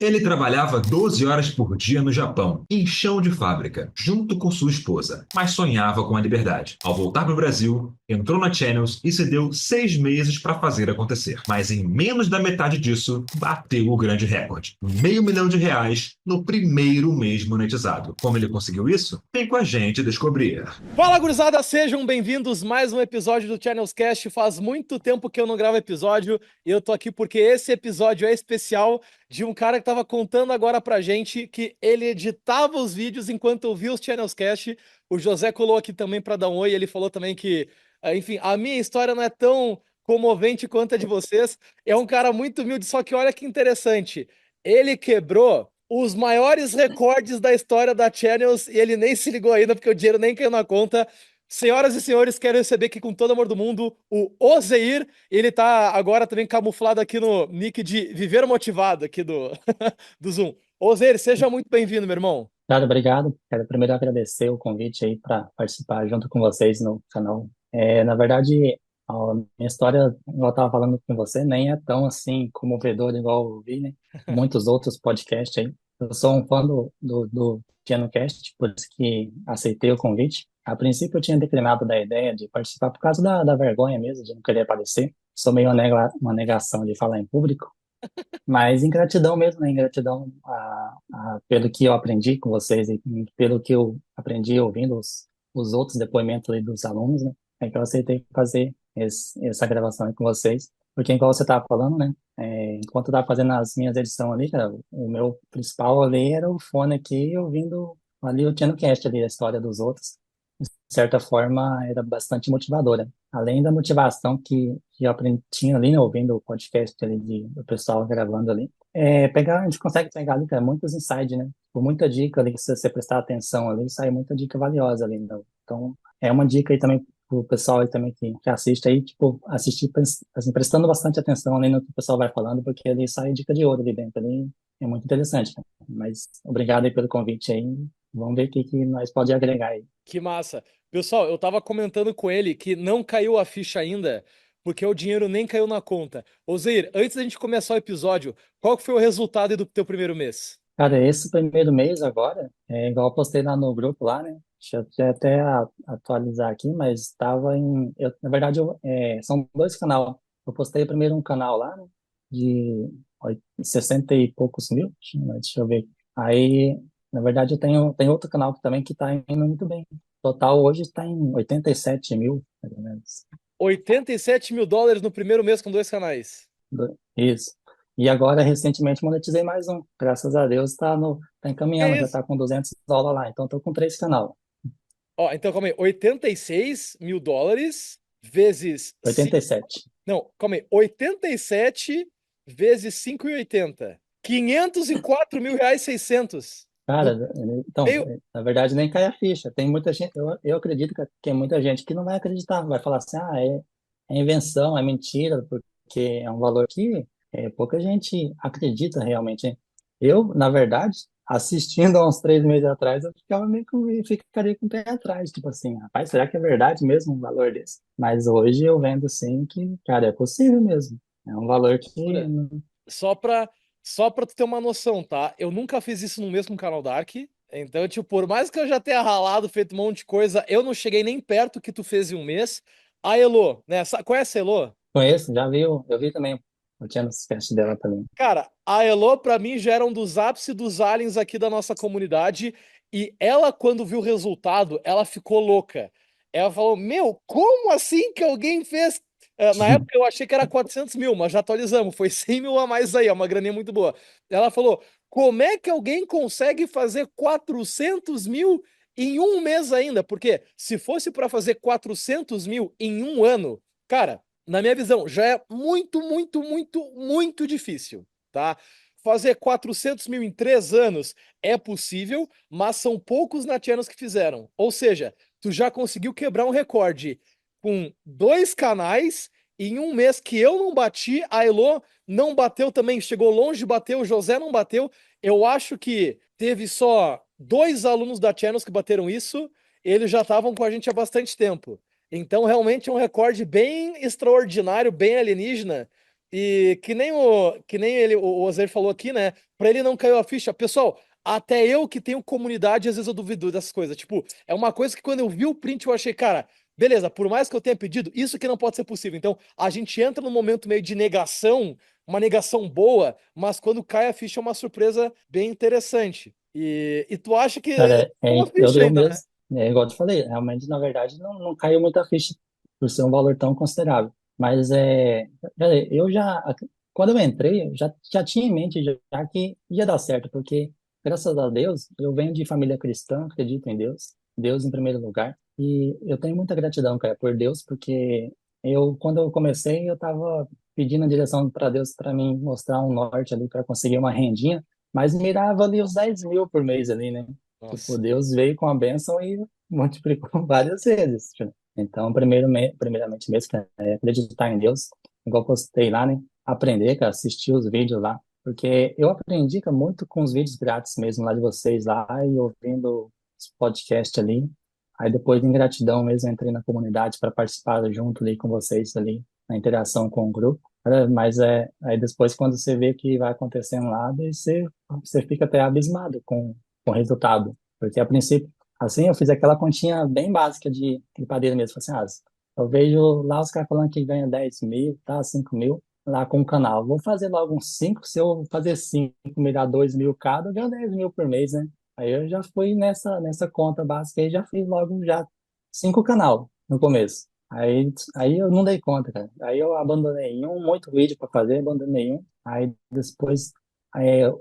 Ele trabalhava 12 horas por dia no Japão, em chão de fábrica, junto com sua esposa, mas sonhava com a liberdade. Ao voltar para o Brasil, entrou na Channels e se deu 6 meses para fazer acontecer. Mas em menos da metade disso, bateu o grande recorde: R$ 500.000 no primeiro mês monetizado. Como ele conseguiu isso? Vem com a gente descobrir. Fala, gurizada, sejam bem-vindos a mais um episódio do Channels Cast. Faz muito tempo que eu não gravo episódio e eu tô aqui porque esse episódio é especial de um cara que tava contando agora pra gente que ele editava os vídeos enquanto ouvia os Channels Cast. O José colou aqui também pra dar um oi, ele falou também que, enfim, a minha história não é tão comovente quanto a de vocês. É um cara muito humilde, só que olha que interessante. Ele quebrou os maiores recordes da história da Channels e ele nem se ligou ainda porque o dinheiro nem caiu na conta. Senhoras e senhores, quero receber aqui com todo amor do mundo o Ozeir. Ele tá agora também camuflado aqui no nick de Viver Motivado aqui do, do Zoom. Ozeir, seja muito bem-vindo, meu irmão. Obrigado, obrigado. Quero primeiro agradecer o convite aí para participar junto com vocês no canal. Na verdade, a minha história, igual eu estava falando com você, nem é tão assim comovedora igual eu vi, né? Muitos outros podcasts aí. Eu sou um fã do PianoCast, por isso que aceitei o convite. A princípio, eu tinha declinado da ideia de participar por causa da vergonha mesmo, de não querer aparecer. Sou meio uma negação de falar em público. Mas em gratidão mesmo, né? Em gratidão pelo que eu aprendi com vocês e pelo que eu aprendi ouvindo os outros depoimentos ali dos alunos, né? É que eu aceitei fazer essa gravação aí com vocês. Porque, igual você estava falando, né? Enquanto eu estava fazendo as minhas edições ali, cara, o meu principal ali era o fone aqui, ouvindo ali o TianoCast ali, a história dos outros. De certa forma, era bastante motivadora. Além da motivação que eu aprendi, tinha ali, né, ouvindo o podcast ali do pessoal gravando ali, a gente consegue pegar ali, cara, muitos insights, né? Por muita dica ali, que se você prestar atenção ali, sai muita dica valiosa ali. Então, é uma dica aí também pro pessoal aí também que assiste aí, tipo, assistir assim, prestando bastante atenção ali no que o pessoal vai falando, porque ali sai dica de ouro ali dentro ali. É muito interessante, né? Mas obrigado aí pelo convite aí. Vamos ver o que nós pode agregar aí. Que massa. Pessoal, eu tava comentando com ele que não caiu a ficha ainda, porque o dinheiro nem caiu na conta. Ozeir, antes da gente começar o episódio, qual que foi o resultado aí do teu primeiro mês? Cara, esse primeiro mês agora, igual eu postei lá no grupo lá, né? Deixa eu até atualizar aqui, mas estava na verdade, são dois canais. Eu postei primeiro um canal lá, né? De 60 e poucos mil, deixa eu ver. Aí, na verdade, tenho outro canal também que está indo muito bem. Total hoje está em 87 mil, mais ou menos. US$ 87.000 no primeiro mês com dois canais. Isso. E agora, recentemente, monetizei mais um. Graças a Deus, tá É encaminhando, já isso. tá com US$ 200 lá. Então, tô com três canal. Ó, então calma aí, US$ 86.000 vezes 5. 87. Não, calma aí, 87 vezes 5,80. R$ 504.600. No Cara, então, meio. na verdade, nem cai a ficha. Tem muita gente, eu acredito que tem muita gente que não vai acreditar. Vai falar assim, é invenção, é mentira, porque é um valor que pouca gente acredita realmente, hein? Eu, na verdade, assistindo há uns 3 meses atrás, eu ficava ficaria com o pé atrás, tipo assim, rapaz, será que é verdade mesmo um valor desse? Mas hoje eu vendo assim que, cara, é possível mesmo. É um valor que Loucura. Só pra, só pra tu ter uma noção, tá? Eu nunca fiz isso no mesmo canal Dark. Então, tipo, por mais que eu já tenha ralado, feito um monte de coisa, eu não cheguei nem perto que tu fez em um mês. A Elo, né? Conhece a Elo? conheço, já vi, eu vi também o Channel Sketch dela também. Cara, a Elo, pra mim, já era um dos ápices dos aliens aqui da nossa comunidade. E ela, quando viu o resultado, ela ficou louca. Ela falou: Meu, como assim que alguém fez? Na época eu achei que era 400 mil, mas já atualizamos. Foi 100 mil a mais aí, é uma graninha muito boa. Ela falou: Como é que alguém consegue fazer 400 mil em um mês ainda? Porque se fosse para fazer 400 mil em um ano, cara, na minha visão, já é muito, muito, muito, muito difícil, tá? Fazer 400 mil em 3 anos é possível, mas são poucos natianos que fizeram. Ou seja, tu já conseguiu quebrar um recorde com dois canais em um mês que eu não bati, a Elo não bateu também, chegou longe de bater, o José não bateu. Eu acho que teve só dois alunos da Channels que bateram isso, eles já estavam com a gente há bastante tempo. Então, realmente é um recorde bem extraordinário, bem alienígena. E que nem ele, o Ozer falou aqui, né? Pra ele não caiu a ficha. Pessoal, até eu que tenho comunidade, às vezes eu duvido dessas coisas. Tipo, é uma coisa que quando eu vi o print eu achei, cara, beleza, por mais que eu tenha pedido, isso aqui não pode ser possível. Então, a gente entra num momento meio de negação, uma negação boa, mas quando cai a ficha é uma surpresa bem interessante. E tu acha que Cara, é uma eu, ficha eu ainda, né? mesmo, igual eu te falei, realmente, na verdade, não caiu muita ficha por ser um valor tão considerável. Mas cara, quando eu entrei, já tinha em mente já que ia dar certo, porque, graças a Deus, eu venho de família cristã, acredito em Deus, Deus em primeiro lugar, e eu tenho muita gratidão, cara, por Deus, porque quando eu comecei, eu estava pedindo a direção para Deus para mim mostrar um norte ali para conseguir uma rendinha, mas mirava ali os 10 mil por mês ali, né? Tipo, Nossa. Deus veio com a bênção e multiplicou várias vezes. Tipo. Então, primeiramente mesmo, cara, é acreditar em Deus, igual eu postei lá, né? Aprender, cara, assistir os vídeos lá. Porque eu aprendi, cara, muito com os vídeos grátis mesmo lá de vocês lá e ouvindo os podcasts ali. Aí depois, em gratidão mesmo, entrei na comunidade para participar junto ali com vocês ali, na interação com o grupo. Mas aí depois, quando você vê que vai acontecendo lá, daí você fica até abismado com o resultado. Porque a princípio, assim, eu fiz aquela continha bem básica de padeiro mesmo. Falei assim, eu vejo lá os caras falando que ganha 10 mil, tá, 5 mil, lá com o canal. Vou fazer logo uns 5, se eu fazer 5 me dar 2 mil cada, eu ganho 10 mil por mês, né? Aí eu já fui nessa conta básica e já fiz logo já 5 canal no começo. Aí eu não dei conta, cara. Aí eu abandonei um, muito vídeo para fazer, abandonei um. Aí depois,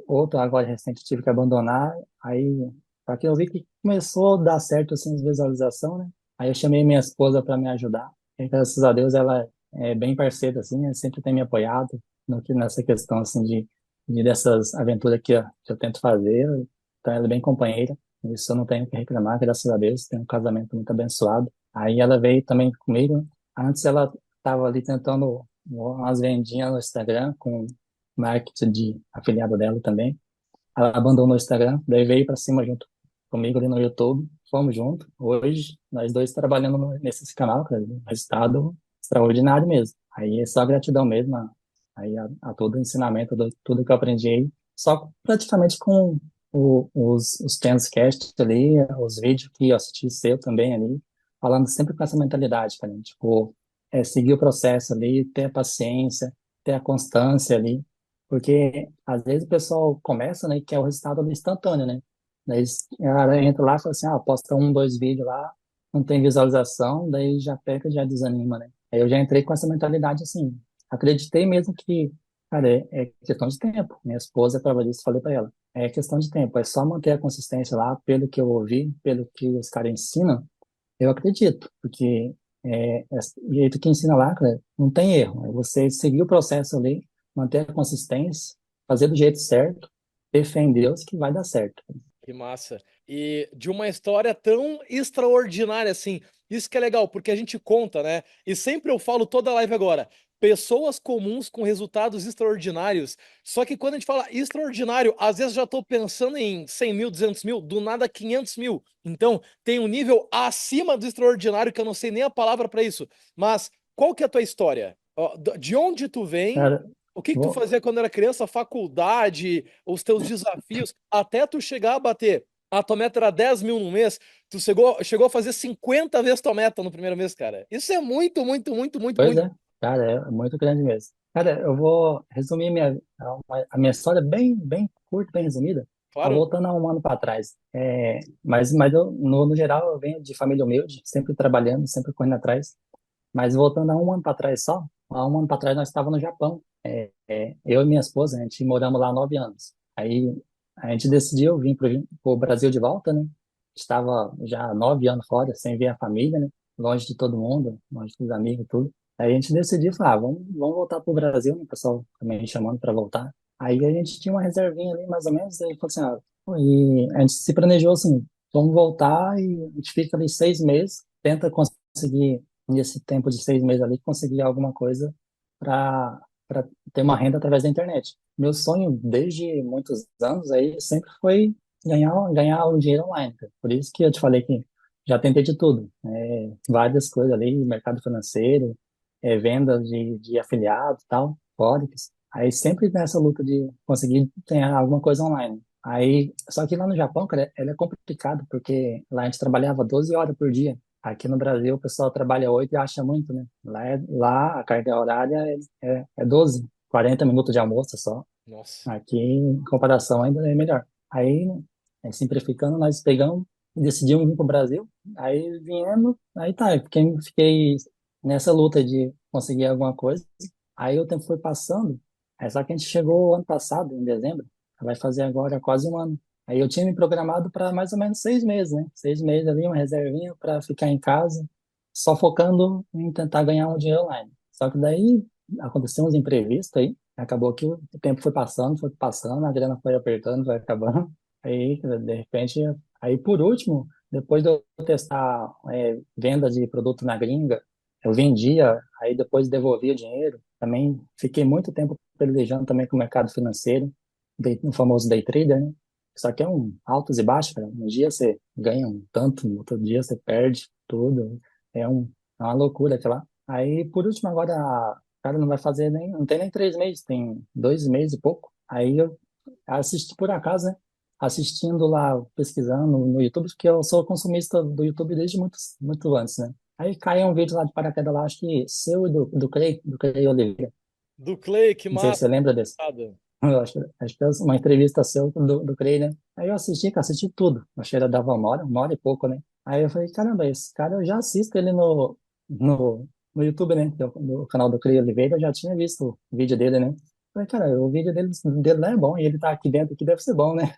outro agora recente tive que abandonar. Aí, só que eu vi que começou a dar certo assim as visualização, né? Aí eu chamei minha esposa para me ajudar. E, graças a Deus ela é bem parceira assim, né? Sempre tem me apoiado nessa questão assim de dessas aventuras que eu tento fazer. Então ela é bem companheira. Isso eu não tenho o que reclamar, graças a Deus. Tenho um casamento muito abençoado. Aí ela veio também comigo. Antes ela estava ali tentando umas vendinhas no Instagram com marketing de afiliado dela também. Ela abandonou o Instagram, daí veio para cima junto comigo ali no YouTube. Fomos juntos. Hoje, nós dois trabalhando nesse canal, cara, um resultado extraordinário mesmo. Aí é só gratidão mesmo a todo o ensinamento, tudo que eu aprendi aí. Só praticamente com os Cast ali, os vídeos que eu assisti seu também ali, falando sempre com essa mentalidade, cara. Tipo, seguir o processo ali, ter a paciência, ter a constância ali. Porque às vezes o pessoal começa, né, e quer o resultado ali instantâneo, né? Daí ela entra lá e fala assim, posta um, dois vídeos lá, não tem visualização, daí já peca, já desanima, né? Aí eu já entrei com essa mentalidade assim, acreditei mesmo que, cara, é questão de tempo. Minha esposa trabalha isso, falei para ela, é questão de tempo, é só manter a consistência lá, pelo que eu ouvi, pelo que os caras ensinam, eu acredito, porque o jeito que ensina lá, cara, não tem erro. É você seguir o processo ali, manter a consistência, fazer do jeito certo, ter fé em Deus que vai dar certo. Que massa. E de uma história tão extraordinária assim. Isso que é legal, porque a gente conta, né? E sempre eu falo toda a live agora. Pessoas comuns com resultados extraordinários. Só que quando a gente fala extraordinário, às vezes eu já tô pensando em 100 mil, 200 mil, do nada 500 mil. Então, tem um nível acima do extraordinário que eu não sei nem a palavra para isso. Mas qual que é a tua história? Ó, de onde tu vem? Cara, O que que tu vou, fazia quando era criança? Faculdade, os teus desafios, até tu chegar a bater. A tua meta era 10 mil no mês, tu chegou a fazer 50 vezes tua meta no primeiro mês, cara. Isso é muito, muito, muito, muito, pois muito. é, cara, é muito grande mesmo. Cara, eu vou resumir a minha história bem curta, bem resumida, Claro. voltando a um ano para trás. Mas eu, no geral, eu venho de família humilde, sempre trabalhando, sempre correndo atrás. Mas voltando a um ano para trás só, há um ano para trás nós estávamos no Japão. Eu e minha esposa, a gente moramos lá há 9 anos. Aí a gente decidiu vir para o Brasil de volta, né? Estava já há 9 anos fora, sem ver a família, né? Longe de todo mundo, longe dos amigos e tudo. Aí a gente decidiu, falar, vamos voltar para o Brasil, né? O pessoal também me chamando para voltar. Aí a gente tinha uma reservinha ali, mais ou menos, aí falou assim, pô, e a gente se planejou assim, vamos voltar e a gente fica ali 6 meses, tenta conseguir nesse tempo de 6 meses ali, conseguir alguma coisa para ter uma renda através da internet. Meu sonho desde muitos anos aí sempre foi ganhar o dinheiro online, cara. Por isso que eu te falei que já tentei de tudo, várias coisas ali, mercado financeiro, vendas de afiliado e tal. Forex. Aí sempre nessa luta de conseguir ganhar alguma coisa online. Aí, só que lá no Japão, cara, ela é complicado, porque lá a gente trabalhava 12 horas por dia. Aqui no Brasil, o pessoal trabalha 8 e acha muito, né? Lá a carga horária é 12, 40 minutos de almoço só. Nossa. Aqui, em comparação, ainda é melhor. Aí, simplificando, nós pegamos e decidimos vir para o Brasil. Aí viemos, aí tá, fiquei nessa luta de conseguir alguma coisa. Aí o tempo foi passando, só que a gente chegou ano passado, em dezembro, vai fazer agora quase um ano. Aí eu tinha me programado para mais ou menos 6 meses, né? 6 meses ali, uma reservinha para ficar em casa, só focando em tentar ganhar um dinheiro online. Só que daí aconteceu uns imprevistos aí, acabou que o tempo foi passando, a grana foi apertando, foi acabando. Aí, de repente, aí por último, depois de eu testar venda de produto na gringa, eu vendia, aí depois devolvia o dinheiro. Também fiquei muito tempo privilegiando também com o mercado financeiro, o famoso day trader, né? Só que é um altos e baixos, cara. Um dia você ganha um tanto, no outro dia você perde tudo. É uma loucura aquela. Aí, por último, agora, cara, não vai fazer nem, não tem nem 3 meses, tem 2 meses e pouco. Aí eu assisti por acaso, né? Assistindo lá, pesquisando no YouTube, porque eu sou consumista do YouTube desde muito, muito antes, né? Aí caiu um vídeo lá de paraquedas lá, acho que seu e do Clay Oliveira. Do Clay, que Não sei se massa. você lembra desse. Cara. Eu acho que é uma entrevista seu do Clay, né? Aí eu assisti, cara, assisti tudo. Achei que dava uma hora e pouco, né? Aí eu falei, caramba, esse cara eu já assisto ele no YouTube, né? No canal do Clay Oliveira, eu já tinha visto o vídeo dele, né? Falei, cara, o vídeo dele não é bom, e ele tá aqui dentro, que deve ser bom, né?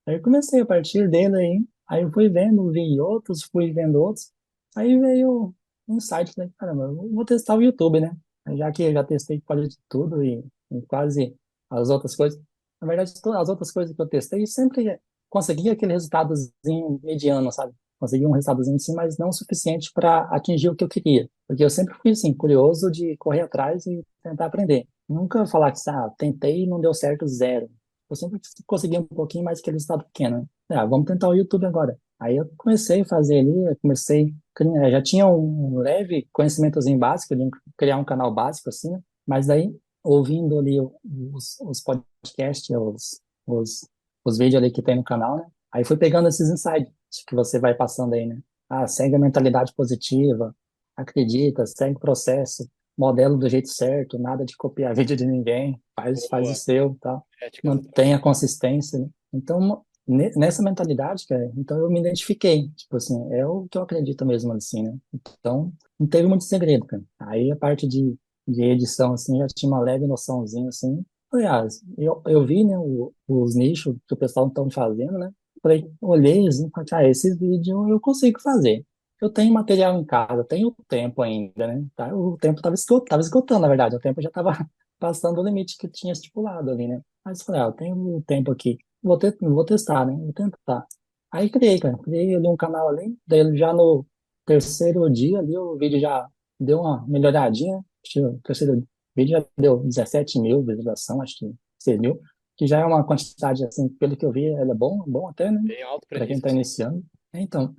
Aí eu comecei a partir dele aí eu fui vendo, vi outros, fui vendo outros. Aí veio um site, né? Caramba, eu vou testar o YouTube, né? Já que eu já testei quase de tudo e quase as outras coisas. Na verdade, todas as outras coisas que eu testei, sempre consegui aquele resultadozinho mediano, sabe? Consegui um resultadozinho sim, mas não o suficiente para atingir o que eu queria. Porque eu sempre fui, assim, curioso de correr atrás e tentar aprender. Nunca falar que, tentei e não deu certo, zero. Eu sempre consegui um pouquinho mais que aquele resultado pequeno, né? Vamos tentar o YouTube agora. Aí eu comecei a fazer ali, já tinha um leve conhecimentozinho básico de criar um canal básico, assim, né? Mas daí ouvindo ali os podcasts, os, os vídeos ali que tem no canal, né? Aí fui pegando esses insights que você vai passando aí, né? Segue a mentalidade positiva, acredita, segue o processo, modelo do jeito certo, nada de copiar vídeo de ninguém, faz o Boa. seu, tá? Éticas do Mantenha a trabalho. consistência, né? Então, nessa mentalidade, cara, então eu me identifiquei, tipo assim, é o que eu acredito mesmo, assim, né? Então, não teve muito segredo, cara. Aí a parte de edição, assim, já tinha uma leve noçãozinha, assim. Aliás, eu vi, né, os nichos que o pessoal estão fazendo, né? Falei, olhei, assim, falei, esses vídeos eu consigo fazer. Eu tenho material em casa, tenho tempo ainda, né? Tá? O tempo tava esgotando, na verdade. O tempo já estava passando o limite que eu tinha estipulado ali, né? Mas falei, eu tenho um tempo aqui. Vou testar, né? Vou tentar. Aí criei, cara. Criei ali um canal ali. Daí já no terceiro dia ali o vídeo já deu uma melhoradinha. Acho que o terceiro vídeo já deu 17 mil visualização, acho que 6 mil. Que já é uma quantidade, assim, pelo que eu vi, ela é bom até, né? Bem alto para Para quem início, está sim. iniciando. Então,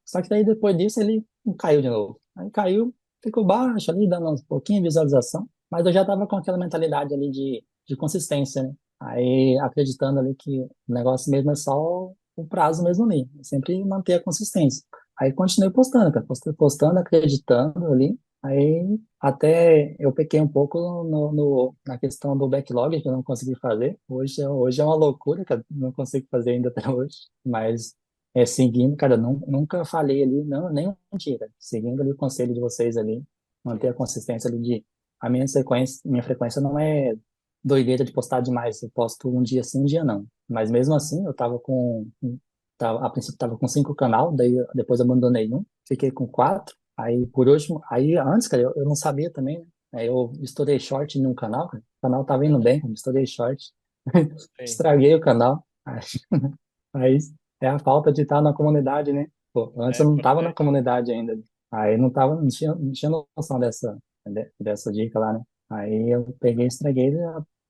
só que daí depois disso ele caiu de novo. Aí caiu, ficou baixo ali, dando um pouquinho de visualização, mas eu já estava com aquela mentalidade ali de consistência, né? Aí acreditando ali que o negócio mesmo é só o prazo mesmo ali, sempre manter a consistência. Aí continuei postando, cara, postando, acreditando ali. Aí até eu pequei um pouco na questão do backlog, que eu não consegui fazer. Hoje é uma loucura, cara, não consigo fazer ainda até hoje, mas seguindo, cara, nunca falei ali, não, nem mentira. Seguindo ali o conselho de vocês ali, Que manter a massa. consistência ali minha frequência não é doideira de postar demais. Eu posto um dia sim, um dia não. Mas mesmo assim, a princípio tava com 5 canal, daí depois abandonei um, fiquei com 4. Aí por último, aí antes, cara, eu não sabia também, né? Aí eu estourei short em um canal, cara. O canal tava indo bem, cara, estourei short. Sim. Estraguei o canal. Aí é a falta de estar na comunidade, né? Pô, antes É eu não estava na importante. comunidade ainda. Aí não tinha noção dessa dica lá, né? Aí eu peguei, estraguei,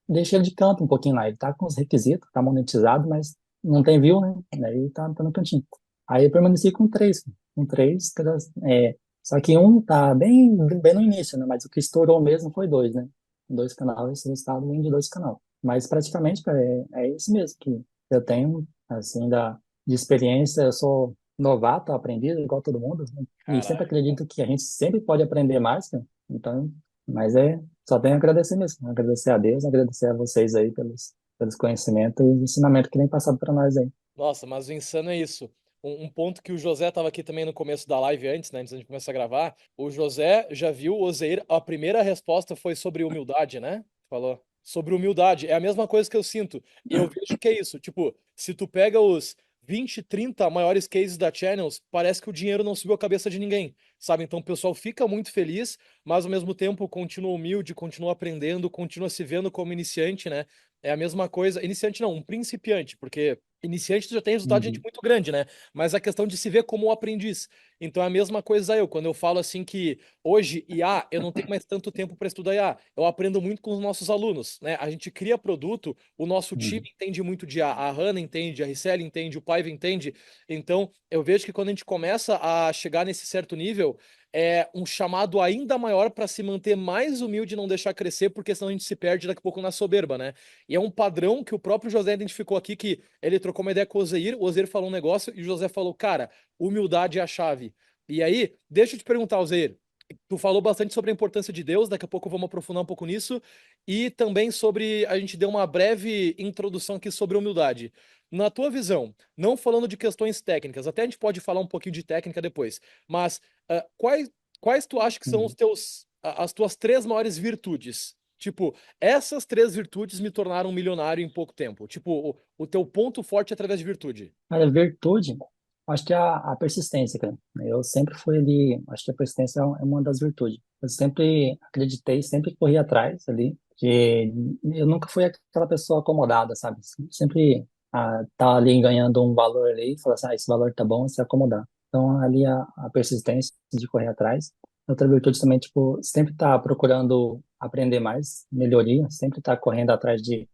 deixei ele de canto um pouquinho lá. Ele tá com os requisitos, tá monetizado, mas não tem view, né? Aí tá no cantinho. Aí eu permaneci com três, só que um tá bem no início, né? Mas o que estourou mesmo foi dois, né? dois canais, esse resultado vem de dois canais. Mas praticamente, cara, é isso mesmo que eu tenho, assim, de experiência. Eu sou novato, aprendiz, igual todo mundo, né? E sempre Caraca. acredito que a gente sempre pode aprender mais, cara. Então, mas só tenho a agradecer mesmo. Agradecer a Deus, agradecer a vocês aí pelos conhecimentos e ensinamentos que vem passado para nós aí. Nossa, mas o insano é isso. Um ponto que o José estava aqui também no começo da live antes, né? Antes da gente começar a gravar. O José já viu o Ozeir. A primeira resposta foi sobre humildade, né? Falou. Sobre humildade. É a mesma coisa que eu sinto. Eu vejo que é isso. Tipo, se tu pega os 20, 30 maiores cases da Channels, parece que o dinheiro não subiu a cabeça de ninguém, sabe? Então o pessoal fica muito feliz, mas ao mesmo tempo continua humilde, continua aprendendo, continua se vendo como iniciante, né? É a mesma coisa. Iniciante não, um principiante, porque iniciante tu já tem resultado de gente Uhum, muito grande, né? Mas a questão de se ver como um aprendiz. Então é a mesma coisa eu, quando eu falo assim que hoje IA, eu não tenho mais tanto tempo para estudar IA. Eu aprendo muito com os nossos alunos, né? A gente cria produto, o nosso time uhum, entende muito de IA, a Hannah entende, a Ricelli entende, o Paiva entende. Então, eu vejo que quando a gente começa a chegar nesse certo nível, é um chamado ainda maior para se manter mais humilde e não deixar crescer, porque senão a gente se perde daqui a pouco na soberba, né? E é um padrão que o próprio José identificou aqui, que ele trocou uma ideia com o Ozeir falou um negócio e o José falou, cara, humildade é a chave. E aí, deixa eu te perguntar, Ozeir, tu falou bastante sobre a importância de Deus, daqui a pouco vamos aprofundar um pouco nisso, e também sobre, a gente deu uma breve introdução aqui sobre humildade. Na tua visão, não falando de questões técnicas, até a gente pode falar um pouquinho de técnica depois, mas quais tu acha que são uhum. as tuas três maiores virtudes? Tipo, essas três virtudes me tornaram um milionário em pouco tempo. Tipo, o teu ponto forte é através de virtude. Olha, virtude, acho que é a persistência, cara. Eu sempre fui ali, acho que a persistência é uma das virtudes. Eu sempre acreditei, sempre corri atrás ali, que eu nunca fui aquela pessoa acomodada, sabe? Sempre tá ali ganhando um valor ali e falar assim, esse valor tá bom, se acomodar. Então, ali a persistência de correr atrás. Outra virtude também, tipo, sempre tá procurando aprender mais, melhoria, sempre tá correndo atrás de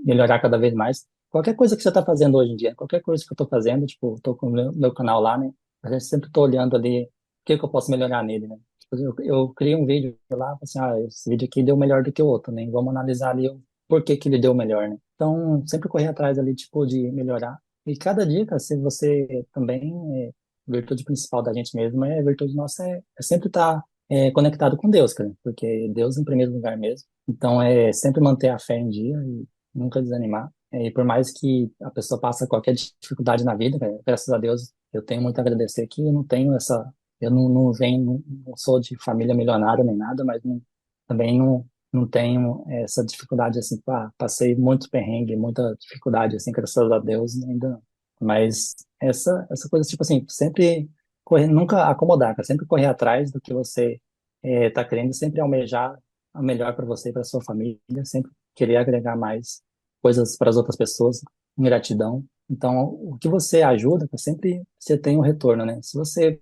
melhorar cada vez mais. Qualquer coisa que você está fazendo hoje em dia, qualquer coisa que eu estou fazendo, tipo, estou com o meu canal lá, né? A gente sempre estou olhando ali o que que eu posso melhorar nele, né? Tipo, eu criei um vídeo lá, falei assim, esse vídeo aqui deu melhor do que o outro, né? Vamos analisar ali o porquê que ele deu melhor, né? Então, sempre correr atrás ali, tipo, de melhorar. E cada dica, se você também, virtude principal da gente mesmo, a virtude nossa é sempre estar conectado com Deus, cara, porque Deus em primeiro lugar mesmo. Então, é sempre manter a fé em dia e nunca desanimar. E por mais que a pessoa passe qualquer dificuldade na vida, cara, graças a Deus, eu tenho muito a agradecer que eu não tenho eu não venho, não sou de família milionária nem nada, mas também não tenho essa dificuldade assim, passei muito perrengue, muita dificuldade assim, graças a Deus, ainda não. Mas essa coisa, tipo assim, sempre correr, nunca acomodar, cara, sempre correr atrás do que você tá querendo, sempre almejar a melhor para você e para sua família, sempre querer agregar mais coisas para as outras pessoas, gratidão. Então, o que você ajuda, sempre você tem um retorno, né? Se você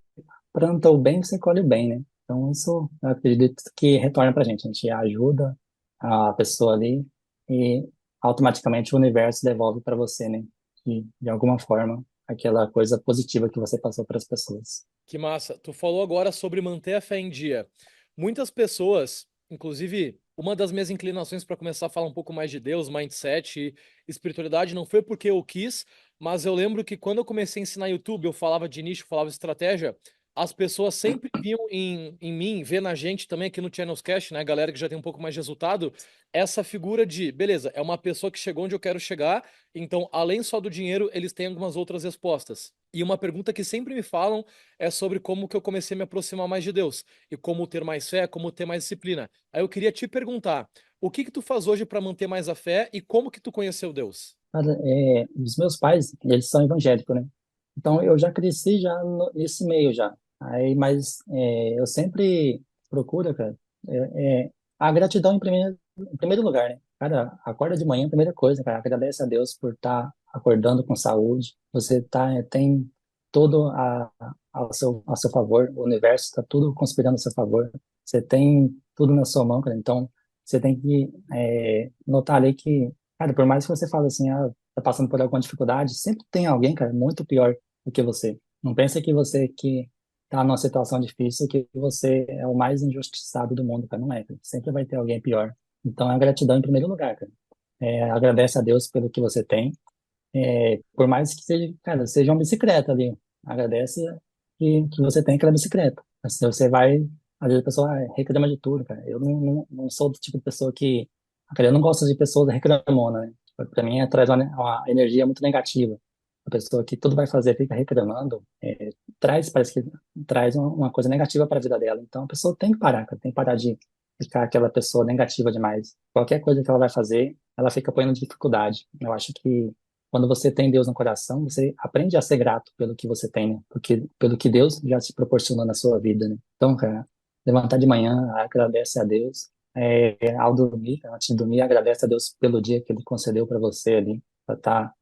planta o bem, você colhe o bem, né? Então, isso eu acredito que retorna para a gente. A gente ajuda a pessoa ali e automaticamente o universo devolve para você, né? E, de alguma forma, aquela coisa positiva que você passou para as pessoas. Que massa. Tu falou agora sobre manter a fé em dia. Muitas pessoas, inclusive, uma das minhas inclinações para começar a falar um pouco mais de Deus, mindset e espiritualidade não foi porque eu quis, mas eu lembro que quando eu comecei a ensinar YouTube, eu falava de nicho, falava de estratégia, as pessoas sempre viam em mim, vê na gente também aqui no Channels Cash, né, galera que já tem um pouco mais de resultado, essa figura de, beleza, é uma pessoa que chegou onde eu quero chegar, então, além só do dinheiro, eles têm algumas outras respostas. E uma pergunta que sempre me falam é sobre como que eu comecei a me aproximar mais de Deus e como ter mais fé, como ter mais disciplina. Aí eu queria te perguntar, o que que tu faz hoje para manter mais a fé e como que tu conheceu Deus? Cara, os meus pais, eles são evangélicos, né? Então eu já cresci já nesse meio já. Aí, mas eu sempre procuro, cara, a gratidão em primeiro lugar, né? Cara, acorda de manhã, primeira coisa, cara, agradece a Deus por estar acordando com saúde. Você tem todo ao seu favor, o universo está tudo conspirando a seu favor. Você tem tudo na sua mão, cara. Então você tem que notar ali que, cara, por mais que você fale assim, tá passando por alguma dificuldade, sempre tem alguém, cara, muito pior do que você. Não pensa que você que tá numa situação difícil que você é o mais injustiçado do mundo, cara. Não é, cara. Sempre vai ter alguém pior. Então, a gratidão em primeiro lugar, cara. Agradece a Deus pelo que você tem. Por mais que seja, cara, seja uma bicicleta ali. Agradece que você tem aquela bicicleta. Assim, você vai, às vezes a pessoa reclama de tudo, cara. Eu não sou do tipo de pessoa que, cara, eu não gosto de pessoas reclamonas, né? Pra mim, traz uma energia muito negativa. A pessoa que tudo vai fazer fica reclamando, parece que traz uma coisa negativa para a vida dela. Então, a pessoa tem que parar, cara, tem que parar de ficar aquela pessoa negativa demais. Qualquer coisa que ela vai fazer, ela fica põe dificuldade. Eu acho que quando você tem Deus no coração, você aprende a ser grato pelo que você tem, né? Porque, pelo que Deus já te proporcionou na sua vida, né? Então, cara, levantar de manhã, agradece a Deus. Ao dormir, antes de dormir, agradece a Deus pelo dia que Ele concedeu para você ali, para estar,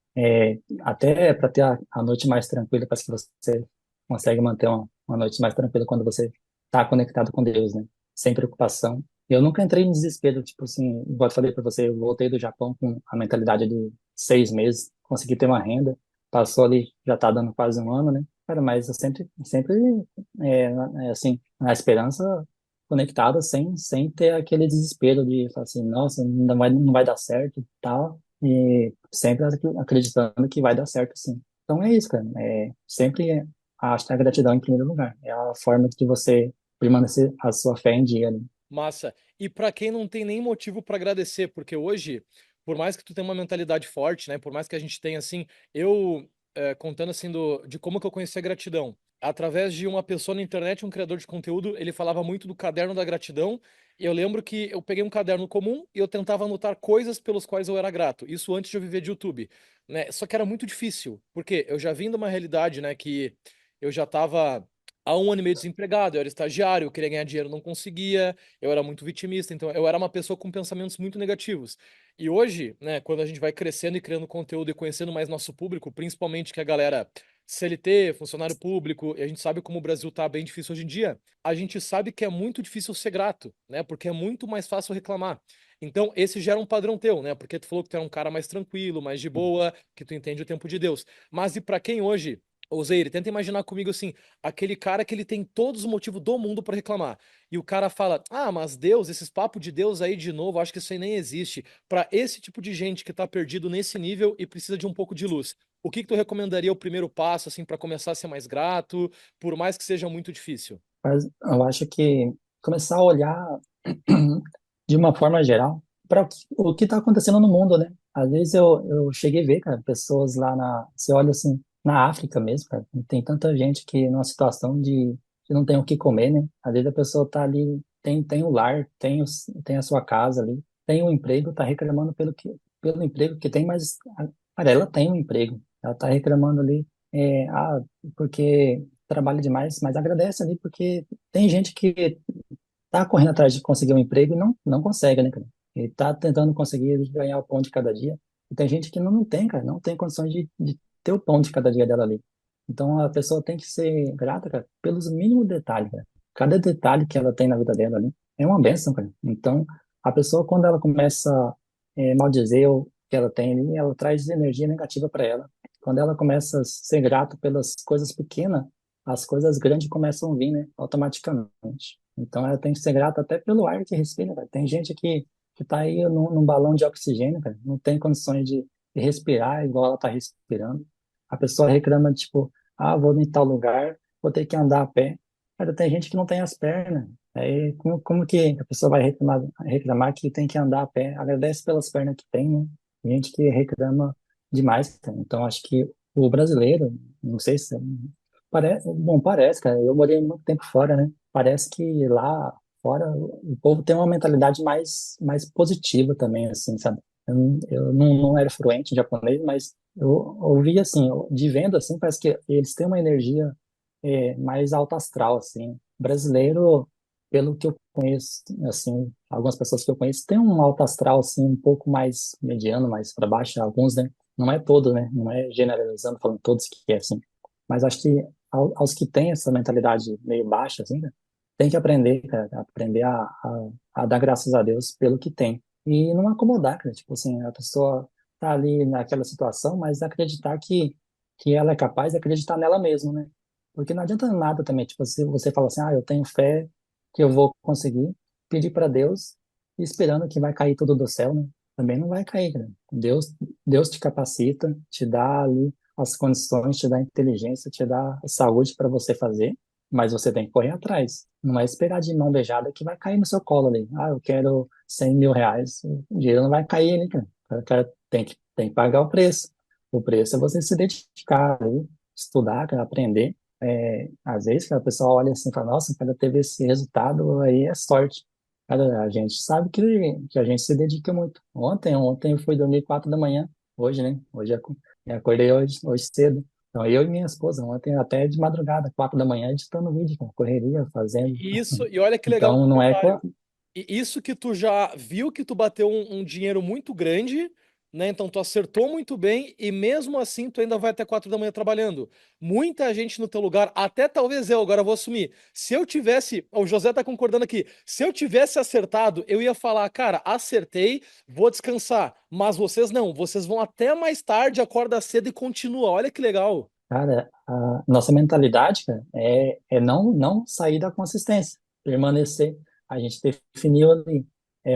até para ter a noite mais tranquila, para que você consegue manter uma noite mais tranquila quando você está conectado com Deus, né? Sem preocupação. Eu nunca entrei em desespero, tipo assim, igual eu falei para você, eu voltei do Japão com a mentalidade de 6 meses, consegui ter uma renda, passou ali, já tá dando quase um ano, né? Cara, mas eu sempre, assim, na esperança conectada, sem ter aquele desespero de falar assim, nossa, não vai dar certo e tal, e sempre acreditando que vai dar certo, sim. Então é isso, cara, sempre acho que a gratidão em primeiro lugar, é a forma de você permanecer a sua fé em dia, né? Massa. E pra quem não tem nem motivo pra agradecer, porque hoje, por mais que tu tenha uma mentalidade forte, né? Por mais que a gente tenha assim, eu contando assim de como que eu conheci a gratidão. Através de uma pessoa na internet, um criador de conteúdo, ele falava muito do caderno da gratidão. E eu lembro que eu peguei um caderno comum e eu tentava anotar coisas pelas quais eu era grato. Isso antes de eu viver de YouTube, né? Só que era muito difícil, porque eu já vim de uma realidade, né, que eu já estava há um ano e meio desempregado, eu era estagiário, eu queria ganhar dinheiro, não conseguia, eu era muito vitimista, então eu era uma pessoa com pensamentos muito negativos. E hoje, né, quando a gente vai crescendo e criando conteúdo e conhecendo mais nosso público, principalmente que a galera CLT, funcionário público, e a gente sabe como o Brasil tá bem difícil hoje em dia, a gente sabe que é muito difícil ser grato, né? Porque é muito mais fácil reclamar. Então, esse gera um padrão teu, né? Porque tu falou que tu é um cara mais tranquilo, mais de boa, que tu entende o tempo de Deus. Mas e pra quem hoje, Ozeir, tenta imaginar comigo assim, aquele cara que ele tem todos os motivos do mundo para reclamar. E o cara fala: "Ah, mas Deus, esses papos de Deus aí de novo, acho que isso aí nem existe". Para esse tipo de gente que tá perdido nesse nível e precisa de um pouco de luz, o que que tu recomendaria o primeiro passo assim para começar a ser mais grato, por mais que seja muito difícil? Mas eu acho que começar a olhar de uma forma geral para o que está acontecendo no mundo, né? Às vezes eu cheguei a ver, cara, pessoas lá você olha assim, na África mesmo, cara, tem tanta gente que numa situação que não tem o que comer, né? Às vezes a pessoa tá ali, tem o lar, tem a sua casa ali, tem um emprego, tá reclamando pelo emprego que tem, mas, cara, ela tem um emprego, ela tá reclamando ali, porque trabalha demais, mas agradece ali, porque tem gente que tá correndo atrás de conseguir um emprego e não consegue, né, cara? Ele tá tentando conseguir ganhar o pão de cada dia. E tem gente que não tem, cara, não tem condições de ter o pão de cada dia dela ali. Então a pessoa tem que ser grata, cara, pelos mínimos detalhes, cara. Cada detalhe que ela tem na vida dela ali é uma bênção, cara. Então a pessoa, quando ela começa a maldizer o que ela tem ali, ela traz energia negativa para ela. Quando ela começa a ser grata pelas coisas pequenas, as coisas grandes começam a vir, né, automaticamente. Então ela tem que ser grata até pelo ar que respira, cara. Tem gente que tá aí num balão de oxigênio, cara, não tem condições de respirar igual ela tá respirando. A pessoa reclama, tipo, vou em tal lugar, vou ter que andar a pé. Cara, tem gente que não tem as pernas. Aí, como que a pessoa vai reclamar que tem que andar a pé? Agradece pelas pernas que tem, né? Tem gente que reclama demais, cara. Então, acho que o brasileiro, não sei se parece, cara. Eu morei muito tempo fora, né? Parece que lá fora o povo tem uma mentalidade mais positiva também, assim, sabe? Eu não era fluente em japonês, mas eu ouvi assim, de vendo assim, parece que eles têm uma energia mais alta astral, assim. Brasileiro, pelo que eu conheço, assim, algumas pessoas que eu conheço têm um alto astral assim um pouco mais mediano, mais para baixo, alguns, né? Não é todo, né? Não é generalizando, falando todos que é assim. Mas acho que aos que têm essa mentalidade meio baixa, assim, né, tem que aprender, cara, aprender a dar graças a Deus pelo que tem. E não acomodar, cara. Tipo assim, a pessoa tá ali naquela situação, mas acreditar que ela é capaz de acreditar nela mesma, né? Porque não adianta nada também, tipo, se você fala assim, eu tenho fé que eu vou conseguir, pedir para Deus, esperando que vai cair tudo do céu, né? Também não vai cair, né? Deus te capacita, te dá ali as condições, te dá inteligência, te dá saúde para você fazer, mas você tem que correr atrás. Não é esperar de mão beijada que vai cair no seu colo ali. Eu quero 100 mil reais. O dinheiro não vai cair ali, cara. O cara tem que pagar o preço. O preço é você se dedicar ali, estudar, cara, aprender. Às vezes, cara, o pessoal olha assim e fala, nossa, o cara teve esse resultado, aí é sorte. Cara, a gente sabe que a gente se dedica muito. Ontem eu fui dormir 4 da manhã, hoje, né? Eu acordei hoje cedo. Então, eu e minha esposa, ontem até de madrugada, 4 da manhã, editando vídeo, com correria, fazendo. Isso, e olha que legal o Então, não é. comentário. E isso que tu já viu que tu bateu um dinheiro muito grande, né? Então tu acertou muito bem e mesmo assim tu ainda vai até 4 da manhã trabalhando. Muita gente no teu lugar, até talvez eu, agora eu vou assumir. Se eu tivesse, o José tá concordando aqui, se eu tivesse acertado, eu ia falar, cara, acertei, vou descansar. Mas vocês não, vocês vão até mais tarde, acorda cedo e continua. Olha que legal. Cara, a nossa mentalidade, cara, é não sair da consistência, permanecer. A gente definiu ali,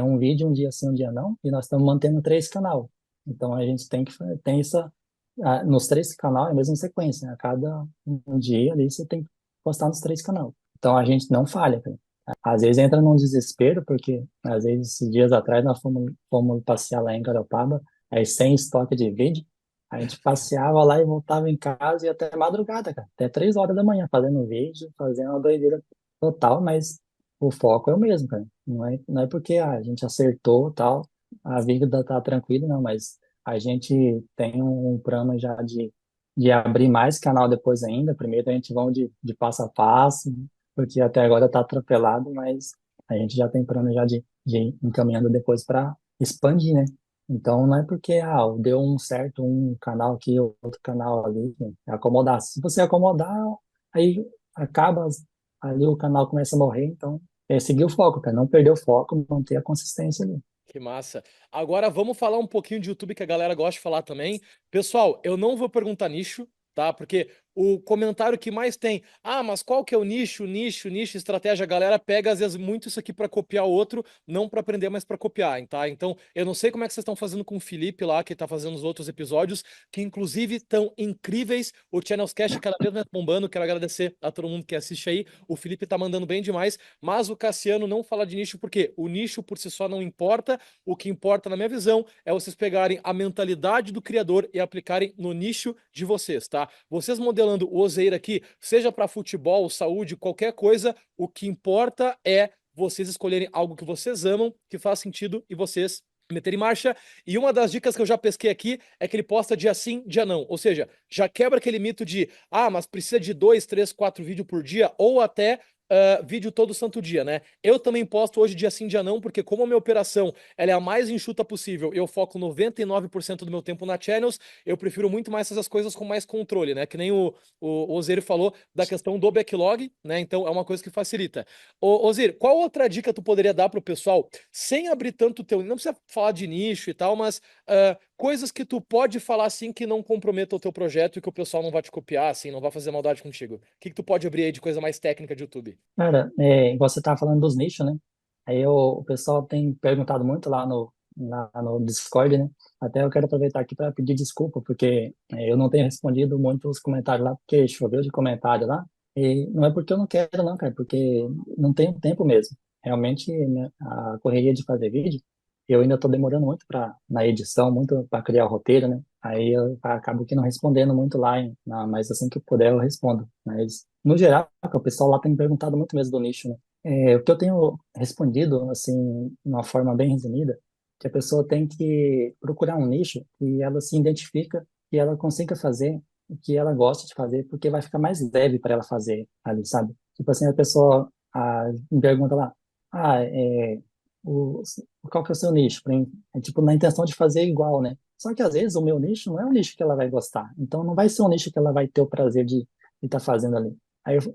um vídeo um dia sim, um dia não, e nós estamos mantendo 3 canais. Então a gente tem nos 3 canais é a mesma sequência, né? A cada um dia ali você tem que postar nos 3 canais. Então a gente não falha, cara. Às vezes entra num desespero, porque às vezes esses dias atrás nós fomos passear lá em Garopaba, aí sem estoque de vídeo. A gente passeava lá e voltava em casa e até madrugada, cara. Até 3 horas da manhã, fazendo vídeo, fazendo uma doideira total, mas o foco é o mesmo, cara. Não é porque a gente acertou tal, a vida tá tranquila, não, mas a gente tem um plano já de abrir mais canal depois ainda. Primeiro a gente vai de passo a passo, porque até agora tá atropelado, mas a gente já tem plano já de ir encaminhando depois para expandir, né? Então não é porque deu um certo um canal aqui, outro canal ali, né? É acomodar. Se você acomodar, aí acaba ali o canal começa a morrer, então é seguir o foco, cara, não perder o foco, manter a consistência ali. Que massa. Agora vamos falar um pouquinho de YouTube que a galera gosta de falar também. Pessoal, eu não vou perguntar nicho, tá? Porque o comentário que mais tem, mas qual que é o nicho, nicho, estratégia? A galera pega às vezes muito isso aqui para copiar o outro, não para aprender, mas para copiar, tá? Então, eu não sei como é que vocês estão fazendo com o Felipe lá, que tá fazendo os outros episódios, que inclusive estão incríveis. O Channels Cast cada vez mais bombando. Quero agradecer a todo mundo que assiste aí. O Felipe tá mandando bem demais, mas o Cassiano não fala de nicho porque o nicho por si só não importa. O que importa, na minha visão, é vocês pegarem a mentalidade do criador e aplicarem no nicho de vocês, tá? Vocês modelando o Ozeir aqui, seja para futebol, saúde, qualquer coisa, o que importa é vocês escolherem algo que vocês amam, que faz sentido e vocês meter em marcha. E uma das dicas que eu já pesquei aqui é que ele posta dia sim, dia não. Ou seja, já quebra aquele mito de, mas precisa de 2, 3, 4 vídeos por dia, ou até vídeo todo santo dia, né? Eu também posto hoje dia sim, dia não, porque como a minha operação ela é a mais enxuta possível, eu foco 99% do meu tempo na channels, eu prefiro muito mais essas coisas com mais controle, né? Que nem o Ozir falou da questão do backlog, né? Então é uma coisa que facilita. Ozir, qual outra dica tu poderia dar pro pessoal, sem abrir tanto o teu, não precisa falar de nicho e tal, mas coisas que tu pode falar assim que não comprometam o teu projeto e que o pessoal não vai te copiar, assim, não vai fazer maldade contigo. O que que tu pode abrir aí de coisa mais técnica de YouTube? Cara, igual você tava falando dos nichos, né? Aí o pessoal tem perguntado muito lá no Discord, né? Até eu quero aproveitar aqui para pedir desculpa, porque eu não tenho respondido muito os comentários lá, porque choveu de comentário lá. E não é porque eu não quero, não, cara, porque não tenho tempo mesmo. Realmente, né, a correria de fazer vídeo, eu ainda estou demorando muito na edição, muito para criar o roteiro, né? Aí eu acabo que não respondendo muito lá, mas assim que eu puder eu respondo. Mas, no geral, o pessoal lá tem me perguntado muito mesmo do nicho, né? O que eu tenho respondido, assim, de uma forma bem resumida, que a pessoa tem que procurar um nicho que ela se identifica, que ela consiga fazer o que ela gosta de fazer, porque vai ficar mais leve para ela fazer ali, sabe? Tipo assim, a pessoa me pergunta lá, ah, é, o, qual que é o seu nicho? É tipo na intenção de fazer igual, né? Só que às vezes o meu nicho não é um nicho que ela vai gostar. Então não vai ser um nicho que ela vai ter o prazer de estar fazendo ali.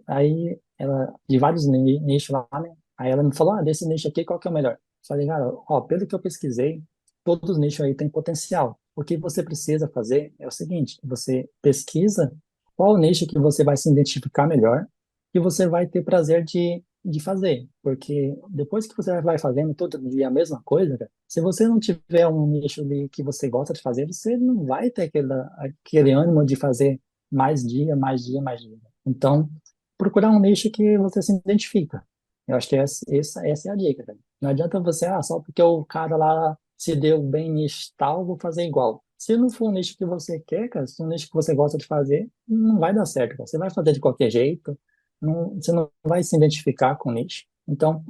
Aí ela, de vários nichos lá, né? Aí ela me falou, desse nicho aqui, qual que é o melhor? Falei, cara, pelo que eu pesquisei, todos os nichos aí têm potencial. O que você precisa fazer é o seguinte, você pesquisa qual nicho que você vai se identificar melhor e você vai ter prazer de fazer. Porque depois que você vai fazendo todo dia a mesma coisa, cara, se você não tiver um nicho ali que você gosta de fazer, você não vai ter aquele ânimo de fazer mais dia, mais dia, mais dia. Então, procurar um nicho que você se identifica. Eu acho que essa é a dica, cara. Não adianta você, só porque o cara lá se deu bem nisso tal, vou fazer igual. Se não for um nicho que você quer, cara, se for um nicho que você gosta de fazer, não vai dar certo, cara. Você vai fazer de qualquer jeito, você não vai se identificar com o nicho. Então,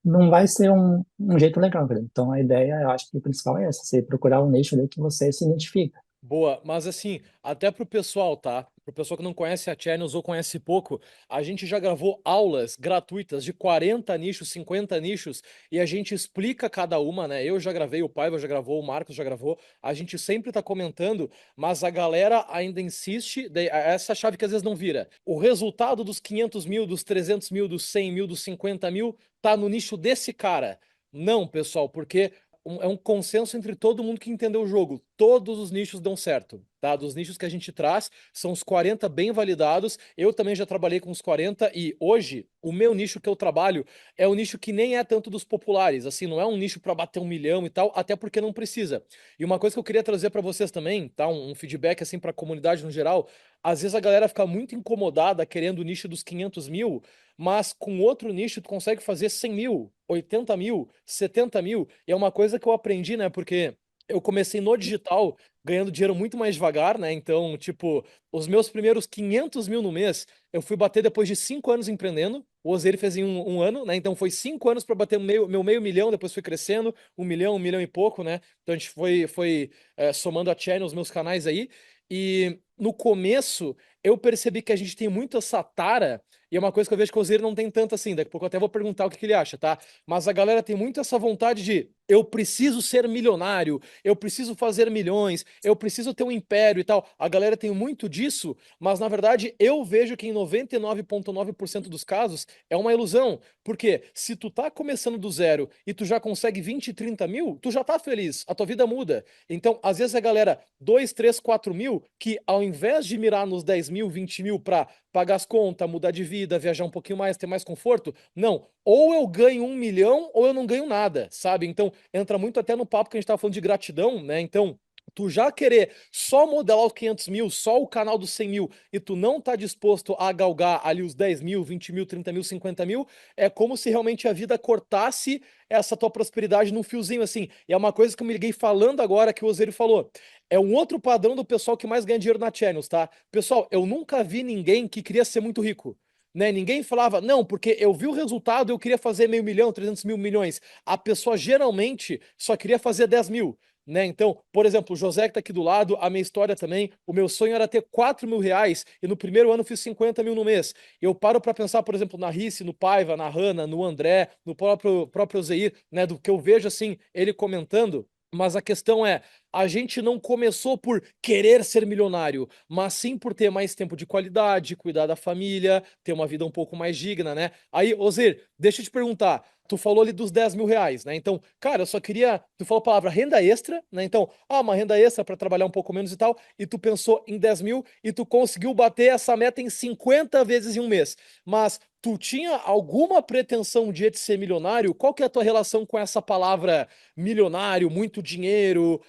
não vai ser um jeito legal, cara. Então, a ideia, eu acho que o principal é essa, você procurar um nicho ali que você se identifica. Boa, mas assim, até pro pessoal, tá? Pro pessoal que não conhece a Channels ou conhece pouco, a gente já gravou aulas gratuitas de 40 nichos, 50 nichos, e a gente explica cada uma, né? Eu já gravei, o Paiva já gravou, o Marcos já gravou, a gente sempre tá comentando, mas a galera ainda insiste, essa chave que às vezes não vira. O resultado dos 500 mil, dos 300 mil, dos 100 mil, dos 50 mil, tá no nicho desse cara. Não, pessoal, porque é um consenso entre todo mundo que entendeu o jogo. Todos os nichos dão certo, tá? Dos nichos que a gente traz, são os 40 bem validados. Eu também já trabalhei com os 40 e hoje o meu nicho que eu trabalho é um nicho que nem é tanto dos populares, assim, não é um nicho para bater 1 milhão e tal, até porque não precisa. E uma coisa que eu queria trazer para vocês também, tá? Um feedback assim para a comunidade no geral. Às vezes a galera fica muito incomodada querendo o nicho dos 500 mil, mas com outro nicho tu consegue fazer 100 mil, 80 mil, 70 mil. E é uma coisa que eu aprendi, né? Porque eu comecei no digital ganhando dinheiro muito mais devagar, né? Então, tipo, os meus primeiros 500 mil no mês eu fui bater depois de 5 anos empreendendo. O Ozeir fez em um ano, né? Então foi 5 anos para bater meu meio milhão, depois foi crescendo, 1 milhão e pouco, né? Então a gente foi somando a channel, os meus canais aí. E no começo eu percebi que a gente tem muito essa tara, e é uma coisa que eu vejo que o Ozeir não tem tanto assim. Daqui a pouco eu até vou perguntar o que que ele acha, tá? Mas a galera tem muito essa vontade de eu preciso ser milionário, eu preciso fazer milhões, eu preciso ter um império e tal. A galera tem muito disso, mas na verdade eu vejo que em 99,9% dos casos é uma ilusão. Porque se tu tá começando do zero e tu já consegue 20, 30 mil, tu já tá feliz, a tua vida muda. Então, às vezes a galera, 2, 3, 4 mil, que ao invés de mirar nos 10 mil, 20 mil pra pagar as contas, mudar de vida, viajar um pouquinho mais, ter mais conforto, não. Ou eu ganho 1 milhão ou eu não ganho nada, sabe? Então, entra muito até no papo que a gente tava falando de gratidão, né? Então, tu já querer só modelar os 500 mil, só o canal dos 100 mil, e tu não tá disposto a galgar ali os 10 mil, 20 mil, 30 mil, 50 mil, é como se realmente a vida cortasse essa tua prosperidade num fiozinho assim. E é uma coisa que eu me liguei falando agora que o Osiris falou. É um outro padrão do pessoal que mais ganha dinheiro na Channels, tá? Pessoal, eu nunca vi ninguém que queria ser muito rico. Né? Ninguém falava, não, porque eu vi o resultado, eu queria fazer meio milhão, 300 mil, milhões. A pessoa geralmente só queria fazer 10 mil. Né? Então, por exemplo, o José que tá aqui do lado, a minha história também, o meu sonho era ter 4 mil reais e no primeiro ano fiz 50 mil no mês. Eu paro para pensar, por exemplo, na Rice, no Paiva, na Hanna, no André, no próprio Zeir, né? Do que eu vejo assim, ele comentando. Mas a questão é, a gente não começou por querer ser milionário, mas sim por ter mais tempo de qualidade, cuidar da família, ter uma vida um pouco mais digna, né? Aí, Ozir, deixa eu te perguntar. Tu falou ali dos 10 mil reais, né? Então, cara, eu só queria. Tu falou a palavra renda extra, né? Então, uma renda extra para trabalhar um pouco menos e tal. E tu pensou em 10 mil e tu conseguiu bater essa meta em 50 vezes em um mês. Mas tu tinha alguma pretensão um dia de ser milionário? Qual que é a tua relação com essa palavra milionário, muito dinheiro,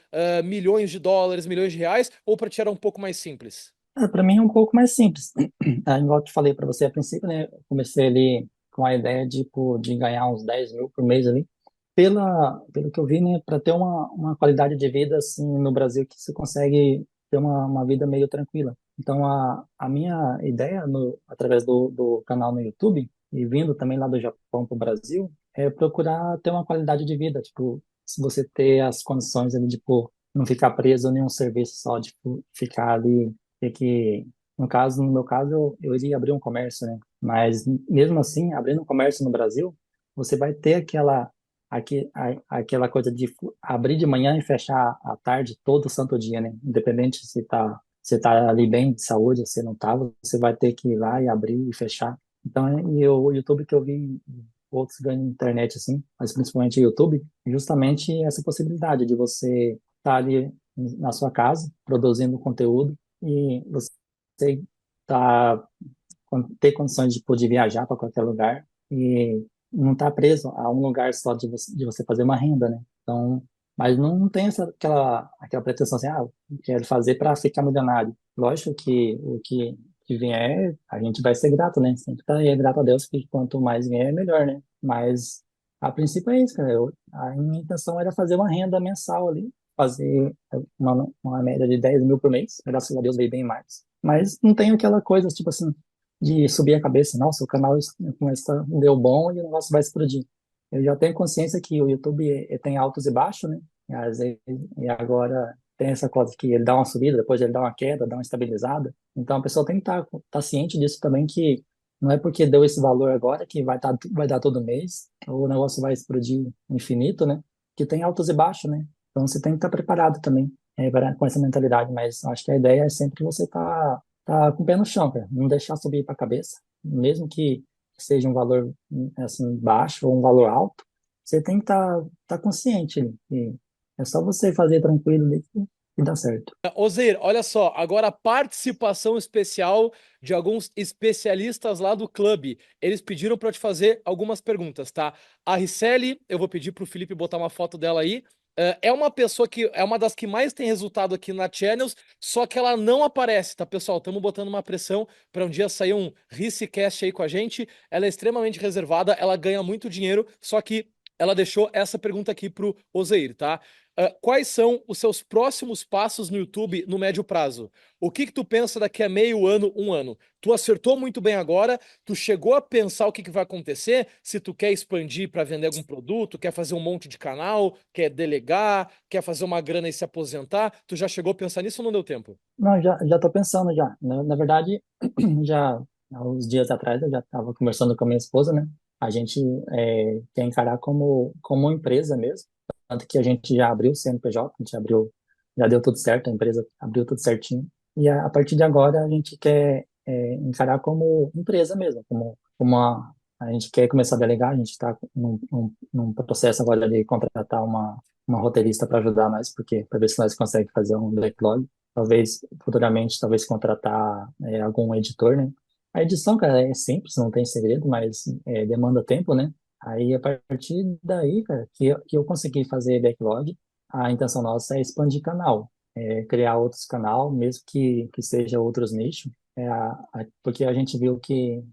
milhões de dólares, milhões de reais? Ou para ti era um pouco mais simples? Para mim é um pouco mais simples. Igual eu te falei para você a princípio, né? Eu comecei ali com a ideia de ganhar uns 10 mil por mês ali. Pelo que eu vi, né? Para ter uma qualidade de vida assim no Brasil que você consegue ter uma vida meio tranquila. Então, a minha ideia, através do canal no YouTube, e vindo também lá do Japão para o Brasil, é procurar ter uma qualidade de vida. Tipo, se você ter as condições ali, tipo, não ficar preso em nenhum serviço só, tipo, ficar ali ter que, no meu caso, eu iria abrir um comércio, né? Mas mesmo assim, abrindo um comércio no Brasil, você vai ter aquela coisa de abrir de manhã e fechar à tarde todo santo dia, né? Independente se tá ali bem de saúde, se não tá, você vai ter que ir lá e abrir e fechar. Então, o YouTube que eu vi outros ganham internet assim, mas principalmente o YouTube, justamente essa possibilidade de você estar ali na sua casa produzindo conteúdo e você tá, ter condições de viajar para qualquer lugar e não estar preso a um lugar só de você fazer uma renda, né? Então, mas não tem aquela pretensão assim, quero fazer para ficar milionário. Lógico que que vier, a gente vai ser grato, né? Sempre tá aí, grato a Deus, que quanto mais vier, melhor, né? Mas a princípio é isso, cara. A minha intenção era fazer uma renda mensal ali, fazer uma média de 10 mil por mês. Graças a Deus veio bem mais. Mas não tem aquela coisa, tipo assim, de subir a cabeça. Nossa, o canal deu bom e o negócio vai explodir. Eu já tenho consciência que o YouTube tem altos e baixos, né? Às vezes, e agora tem essa coisa que ele dá uma subida, depois ele dá uma queda, dá uma estabilizada. Então a pessoa tem que estar ciente disso também, que não é porque deu esse valor agora que vai dar todo mês, ou o negócio vai explodir infinito, né? Que tem altos e baixos, né? Então você tem que estar preparado também com essa mentalidade. Mas acho que a ideia é sempre você tá com o pé no chão, cara. Não deixar subir para a cabeça, mesmo que seja um valor assim baixo ou um valor alto, você tem que tá consciente. E é só você fazer tranquilo ali que dá certo. Ozeir, olha só, agora a participação especial de alguns especialistas lá do clube. Eles pediram para te fazer algumas perguntas, tá? A Ricelli, eu vou pedir para o Felipe botar uma foto dela aí. É uma pessoa que é uma das que mais tem resultado aqui na Channels, só que ela não aparece, tá, pessoal? Estamos botando uma pressão para um dia sair um Ricecast aí com a gente. Ela é extremamente reservada, ela ganha muito dinheiro, só que ela deixou essa pergunta aqui pro Ozeir, tá? Quais são os seus próximos passos no YouTube no médio prazo? O que tu pensa daqui a meio ano, um ano? Tu acertou muito bem agora, tu chegou a pensar o que vai acontecer, se tu quer expandir para vender algum produto, quer fazer um monte de canal, quer delegar, quer fazer uma grana e se aposentar, tu já chegou a pensar nisso ou não deu tempo? Não, já tô pensando já. Na verdade, já há uns dias atrás eu já estava conversando com a minha esposa, né? A gente quer encarar como uma empresa mesmo. Tanto que a gente já abriu o CNPJ, a gente abriu, já deu tudo certo, a empresa abriu tudo certinho. E a partir de agora a gente quer encarar como empresa mesmo, a gente quer começar a delegar, a gente está num processo agora de contratar uma roteirista para ajudar nós, porque para ver se nós conseguimos fazer um backlog. Talvez futuramente, talvez contratar algum editor, né? A edição, cara, é simples, não tem segredo, mas demanda tempo, né? Aí, a partir daí, cara, que eu consegui fazer backlog, a intenção nossa é expandir canal, criar outros canal, mesmo que seja outros nichos, porque a gente viu que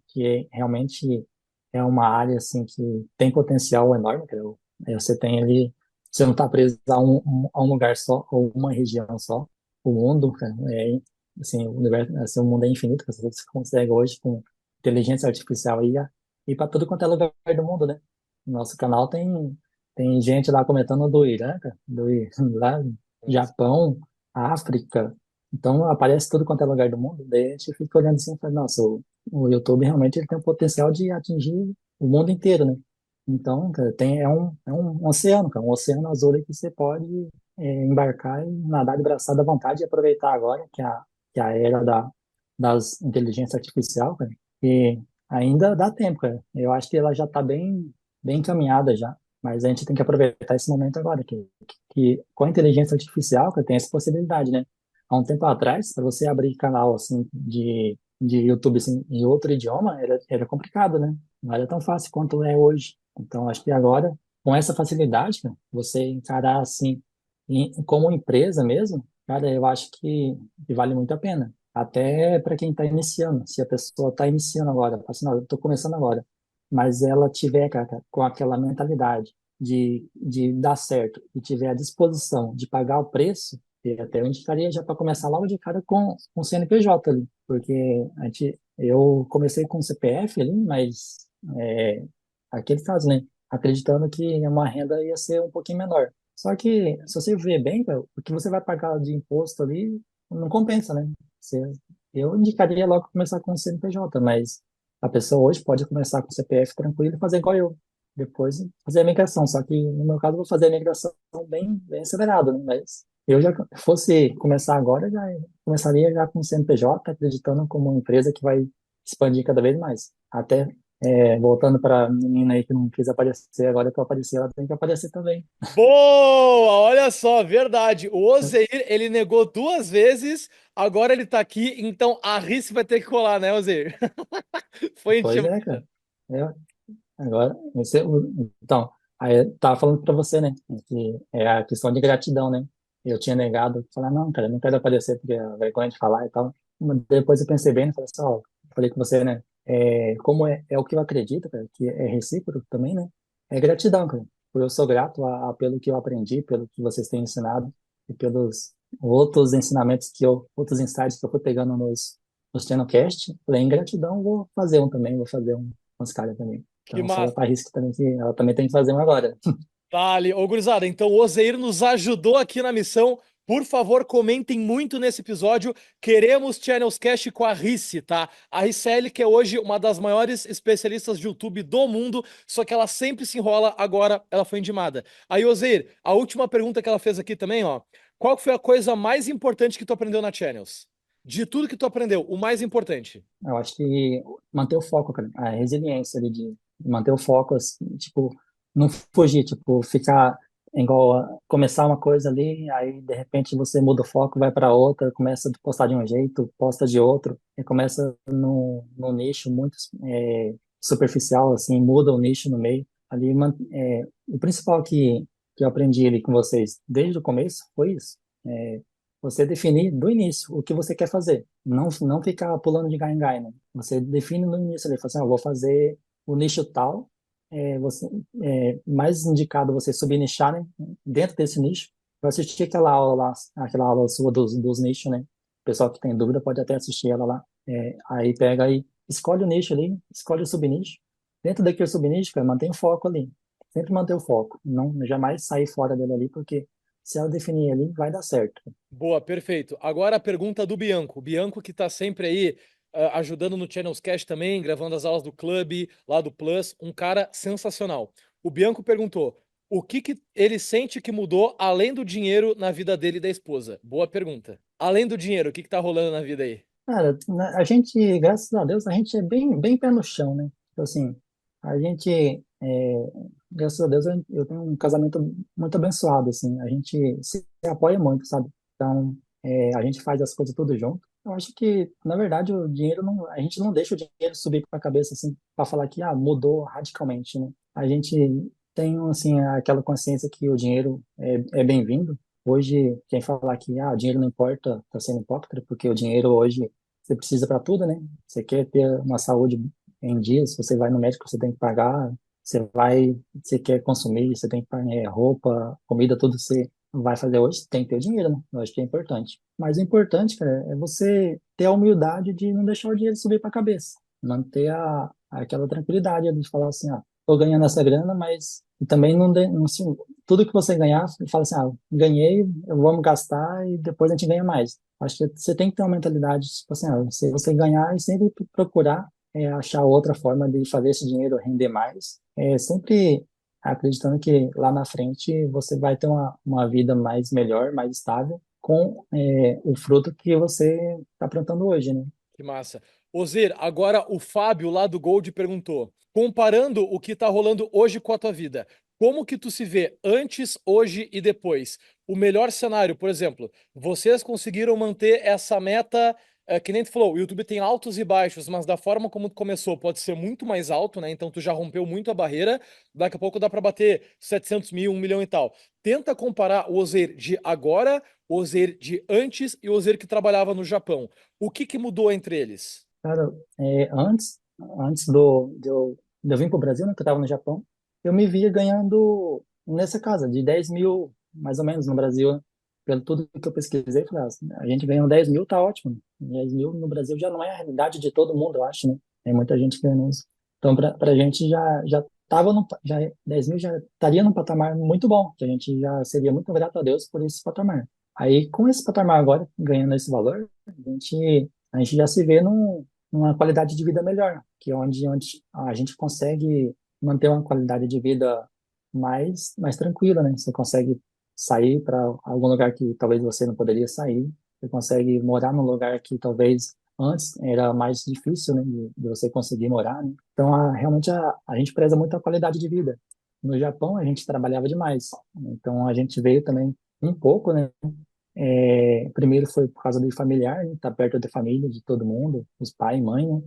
realmente é uma área, assim, que tem potencial enorme, cara. Você tem ali, você não está preso a um lugar só, ou uma região só. O mundo, cara, assim, o universo, assim, o mundo é infinito, você consegue hoje com inteligência artificial ir para tudo quanto é lugar do mundo, né? Nosso canal tem gente lá comentando do Irã, cara, lá, Japão, África. Então aparece tudo quanto é lugar do mundo. Daí a gente fica olhando assim e fala, nossa, o YouTube realmente ele tem o potencial de atingir o mundo inteiro, né? Então, cara, é um oceano, cara, um oceano azul aí que você pode embarcar e nadar de braçada à vontade e aproveitar agora que a era das inteligência artificial, cara, e ainda dá tempo, cara. Eu acho que ela já está bem encaminhada já, mas a gente tem que aproveitar esse momento agora, que com a inteligência artificial, cara, tem essa possibilidade, né? Há um tempo atrás, para você abrir canal assim de YouTube assim, em outro idioma, era complicado, né? Não era tão fácil quanto é hoje. Então, acho que agora, com essa facilidade, cara, você encarar assim, como empresa mesmo, cara, eu acho que vale muito a pena. Até para quem está iniciando. Se a pessoa está iniciando agora, fala assim, não, eu estou começando agora, mas ela tiver, cara, com aquela mentalidade de dar certo e tiver a disposição de pagar o preço, e até eu indicaria já para começar logo de cara com o CNPJ ali, porque eu comecei com o CPF ali, mas aquele caso, né? Acreditando que uma renda ia ser um pouquinho menor. Só que, se você ver bem, cara, o que você vai pagar de imposto ali não compensa, né? Você, eu indicaria logo começar com o CNPJ, mas a pessoa hoje pode começar com o CPF tranquilo e fazer igual eu. Depois fazer a migração. Só que, no meu caso, eu vou fazer a migração bem acelerada, né? Mas eu já fosse começar agora, já começaria já com o CNPJ, acreditando como uma empresa que vai expandir cada vez mais. Até Voltando para a menina aí que não quis aparecer, agora que eu apareci, ela tem que aparecer também. Boa! Olha só, verdade. O Ozeir, ele negou 2 vezes, agora ele tá aqui, então a Rice vai ter que colar, né, Ozeir? Foi Pois intimado. é, cara. É, agora, então, aí eu tava falando para você, né? Que é a questão de gratidão, né? Eu tinha negado, falar, não, cara, não quero aparecer porque é vergonha de falar e tal. Mas depois eu pensei bem, falei assim, ó, falei com você, né? Como é o que eu acredito, cara, que é recíproco também, né? É gratidão, cara. Eu sou grato pelo que eu aprendi, pelo que vocês têm ensinado e pelos outros ensinamentos outros insights que eu fui pegando nos Channelcast. Falei, em gratidão, vou fazer um também, vou fazer umas caras também. Que Então, fala massa. pra Risco também que ela também tem que fazer um agora. Tá ali. Ô, gurizada, então o Ozeir nos ajudou aqui na missão. Por favor, comentem muito nesse episódio. Queremos Channels Cash com a Rice, tá? A Ricele, que é hoje uma das maiores especialistas de YouTube do mundo, só que ela sempre se enrola, agora ela foi indimada. Aí, Ozeir, a última pergunta que ela fez aqui também, ó. Qual foi a coisa mais importante que tu aprendeu na Channels? De tudo que tu aprendeu, o mais importante. Eu acho que manter o foco, cara, a resiliência ali de manter o foco, assim, tipo, não fugir, tipo, ficar igual começar uma coisa ali, aí de repente você muda o foco, vai para outra, começa a postar de um jeito, posta de outro, e começa no nicho muito superficial, assim, muda o nicho no meio. Ali, o principal que eu aprendi ali com vocês desde o começo foi isso. Você definir do início o que você quer fazer. Não ficar pulando de galho em galho, né? Você define no início ali, fala assim, eu vou fazer o nicho tal, mais indicado você subnichar, né? Dentro desse nicho. Eu assisti aquela aula sua dos nichos, né? O pessoal que tem dúvida pode até assistir ela lá. Aí pega aí, escolhe o nicho ali, escolhe o subnicho. Dentro daquele subnicho, cara, mantém o foco ali. Sempre manter o foco. Não, jamais sair fora dele ali, porque se ela definir ali, vai dar certo. Boa, perfeito. Agora a pergunta do Bianco. Bianco que está sempre aí ajudando no Channels Cash também, gravando as aulas do Clube, lá do Plus, um cara sensacional. O Bianco perguntou: o que que ele sente que mudou além do dinheiro na vida dele e da esposa? Boa pergunta. Além do dinheiro, o que que tá rolando na vida aí? Cara, a gente, graças a Deus, a gente é bem pé no chão, né? Tipo assim, a gente, graças a Deus, eu tenho um casamento muito abençoado, assim. A gente se apoia muito, sabe? Então, a gente faz as coisas tudo junto. Eu acho que, na verdade, o dinheiro não, a gente não deixa o dinheiro subir para a cabeça, assim, para falar que, mudou radicalmente, né? A gente tem, assim, aquela consciência que o dinheiro é bem-vindo. Hoje, quem falar que o dinheiro não importa, está sendo hipócrita, porque o dinheiro hoje você precisa para tudo, né? Você quer ter uma saúde em dia, se você vai no médico, você tem que pagar, você quer consumir, você tem que pagar roupa, comida, tudo você vai fazer hoje, tem que ter o dinheiro, né? Eu acho que é importante. Mas o importante, cara, é você ter a humildade de não deixar o dinheiro subir para a cabeça, manter aquela tranquilidade de falar assim, tô ganhando essa grana, mas também não tudo que você ganhar, fala assim, ganhei, vamos gastar e depois a gente ganha mais. Acho que você tem que ter uma mentalidade, tipo assim, se você ganhar e sempre procurar achar outra forma de fazer esse dinheiro render mais, sempre acreditando que lá na frente você vai ter uma vida mais melhor, mais estável, com o fruto que você está plantando hoje, né? Que massa. Ozir, agora o Fábio lá do Gold perguntou: comparando o que tá rolando hoje com a tua vida, como que tu se vê antes, hoje e depois? O melhor cenário, por exemplo, vocês conseguiram manter essa meta, que nem tu falou, o YouTube tem altos e baixos, mas da forma como tu começou pode ser muito mais alto, né? Então tu já rompeu muito a barreira, daqui a pouco dá para bater 700 mil, 1 milhão e tal. Tenta comparar o Ozir de agora, o Ozir de antes e o Ozir que trabalhava no Japão. O que que mudou entre eles? Cara, antes de eu vir para o Brasil, né, que eu estava no Japão, eu me via ganhando nessa casa, de 10 mil, mais ou menos, no Brasil, né? Pelo tudo que eu pesquisei, eu falei, a gente ganhando 10 mil tá ótimo. 10 mil no Brasil já não é a realidade de todo mundo, eu acho, né? Tem muita gente ganhando isso. Então, para a gente já tava no, já 10 mil já estaria num patamar muito bom, que a gente já seria muito grato a Deus por esse patamar. Aí, com esse patamar agora, ganhando esse valor, a gente já se vê numa qualidade de vida melhor, que é onde a gente consegue manter uma qualidade de vida mais tranquila, né? Você consegue sair para algum lugar que talvez você não poderia sair, você consegue morar num lugar que talvez antes era mais difícil, né, de você conseguir morar, né? Então, realmente a gente preza muito a qualidade de vida. No Japão, a gente trabalhava demais. Então, a gente veio também um pouco, né? Primeiro foi por causa do familiar, né? Tá perto da família, de todo mundo, os pai e mãe, né?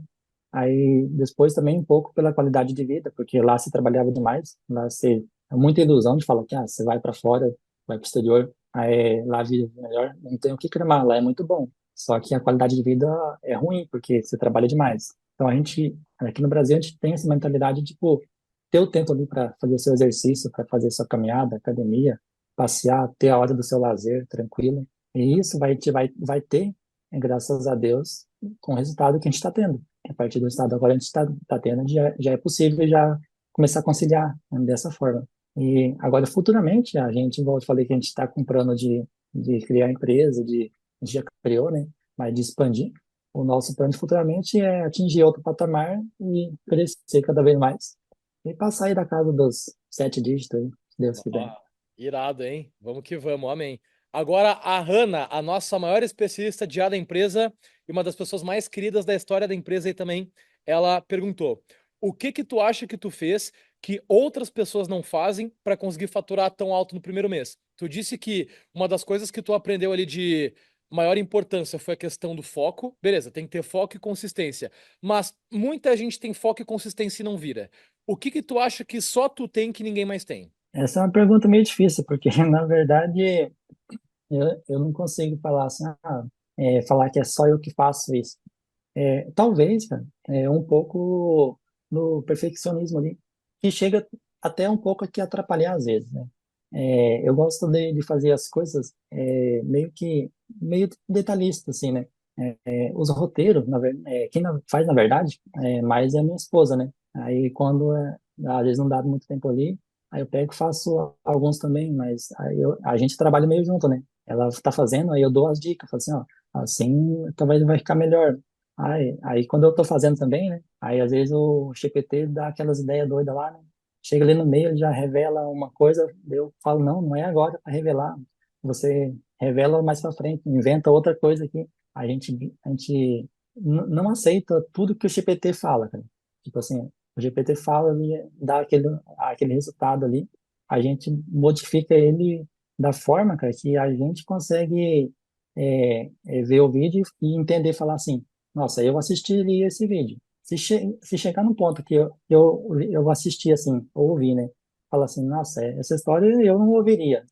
Aí depois também um pouco pela qualidade de vida, porque lá se trabalhava demais, lá você é muita ilusão de falar que você vai para fora, vai para o exterior, aí lá vive melhor, não tem o que cremar, lá é muito bom. Só que a qualidade de vida é ruim, porque você trabalha demais. Então a gente, aqui no Brasil, a gente tem essa mentalidade de, tipo, ter o tempo ali para fazer o seu exercício, para fazer sua caminhada, academia, passear, ter a hora do seu lazer tranquilo. E isso vai ter, graças a Deus, com o resultado que a gente está tendo. A partir do estado agora a gente está tendo, já é possível já começar a conciliar, né, dessa forma. E agora, futuramente, a gente, igual eu falei que a gente está com plano de criar empresa, a gente já criou, né? Mas de expandir. O nosso plano futuramente é atingir outro patamar e crescer cada vez mais. E passar aí da casa dos 7 dígitos, aí, se Deus quiser. Ah, irado, hein? Vamos que vamos, amém. Agora, a Hanna, a nossa maior especialista de IA da empresa e uma das pessoas mais queridas da história da empresa aí também, ela perguntou: o que que tu acha que tu fez que outras pessoas não fazem para conseguir faturar tão alto no primeiro mês? Tu disse que uma das coisas que tu aprendeu ali de maior importância foi a questão do foco. Beleza, tem que ter foco e consistência. Mas muita gente tem foco e consistência e não vira. O que que tu acha que só tu tem que ninguém mais tem? Essa é uma pergunta meio difícil, porque, na verdade, eu não consigo falar assim, falar que é só eu que faço isso. Talvez, cara, um pouco no perfeccionismo ali, que chega até um pouco aqui atrapalhar às vezes, né? Eu gosto de fazer as coisas meio detalhista, assim, né? Os roteiros, quem faz na verdade, mais é a minha esposa, né? Aí quando às vezes não dá muito tempo ali, aí eu pego e faço alguns também, mas a gente trabalha meio junto, né? Ela tá fazendo, aí eu dou as dicas, falo assim, ó, assim talvez vai ficar melhor. Aí quando eu tô fazendo também, né? Aí às vezes o GPT dá aquelas ideias doidas lá, né? Chega ali no meio, ele já revela uma coisa, eu falo, não, não é agora para revelar. Você revela mais para frente, inventa outra coisa aqui. A gente não aceita tudo que o GPT fala, cara. Tipo assim, o GPT fala, ele dá aquele resultado ali, a gente modifica ele da forma, cara, que a gente consegue ver o vídeo e entender, falar assim, nossa, eu assistiria esse vídeo. Se chegar num ponto que eu assisti assim, ouvi, né? Fala assim, nossa, essa história eu não ouviria.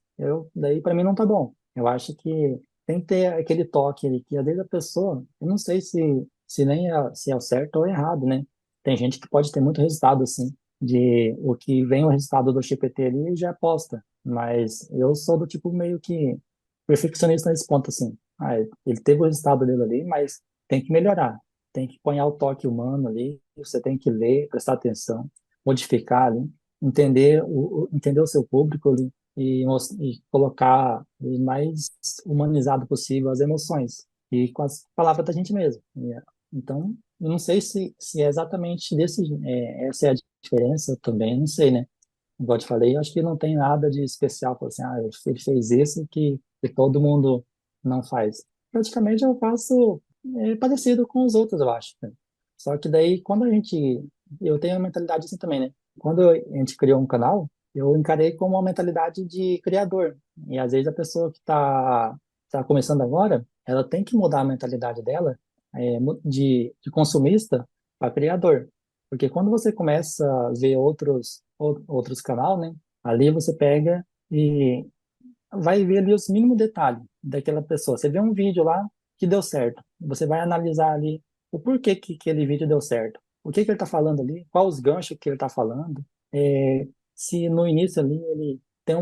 Daí para mim não tá bom. Eu acho que tem que ter aquele toque ali, que às vezes a pessoa, eu não sei se é o certo ou errado, né? Tem gente que pode ter muito resultado, assim, de o que vem o resultado do GPT ali e já posta. Mas eu sou do tipo meio que perfeccionista nesse ponto, assim. Ele teve o resultado dele ali, mas tem que melhorar. Tem que pôr o toque humano ali, você tem que ler, prestar atenção, modificar ali, entender o seu público ali e colocar o mais humanizado possível as emoções e com as palavras da gente mesmo. Então, eu não sei se é exatamente essa é a diferença, eu também não sei, né? Igual eu te falei, eu acho que não tem nada de especial, falar assim, ele fez isso que todo mundo não faz. Praticamente eu faço parecido com os outros, eu acho, né? Só que daí, eu tenho uma mentalidade assim também, né? Quando a gente criou um canal, eu encarei como uma mentalidade de criador. E às vezes a pessoa que tá começando agora, ela tem que mudar a mentalidade dela, de consumista para criador. Porque quando você começa a ver outros canal, né? Ali você pega e vai ver ali os mínimos detalhes daquela pessoa. Você vê um vídeo lá que deu certo. Você vai analisar ali o porquê que aquele vídeo deu certo. O que que ele está falando ali, quais os ganchos que ele está falando. Se no início ali ele tem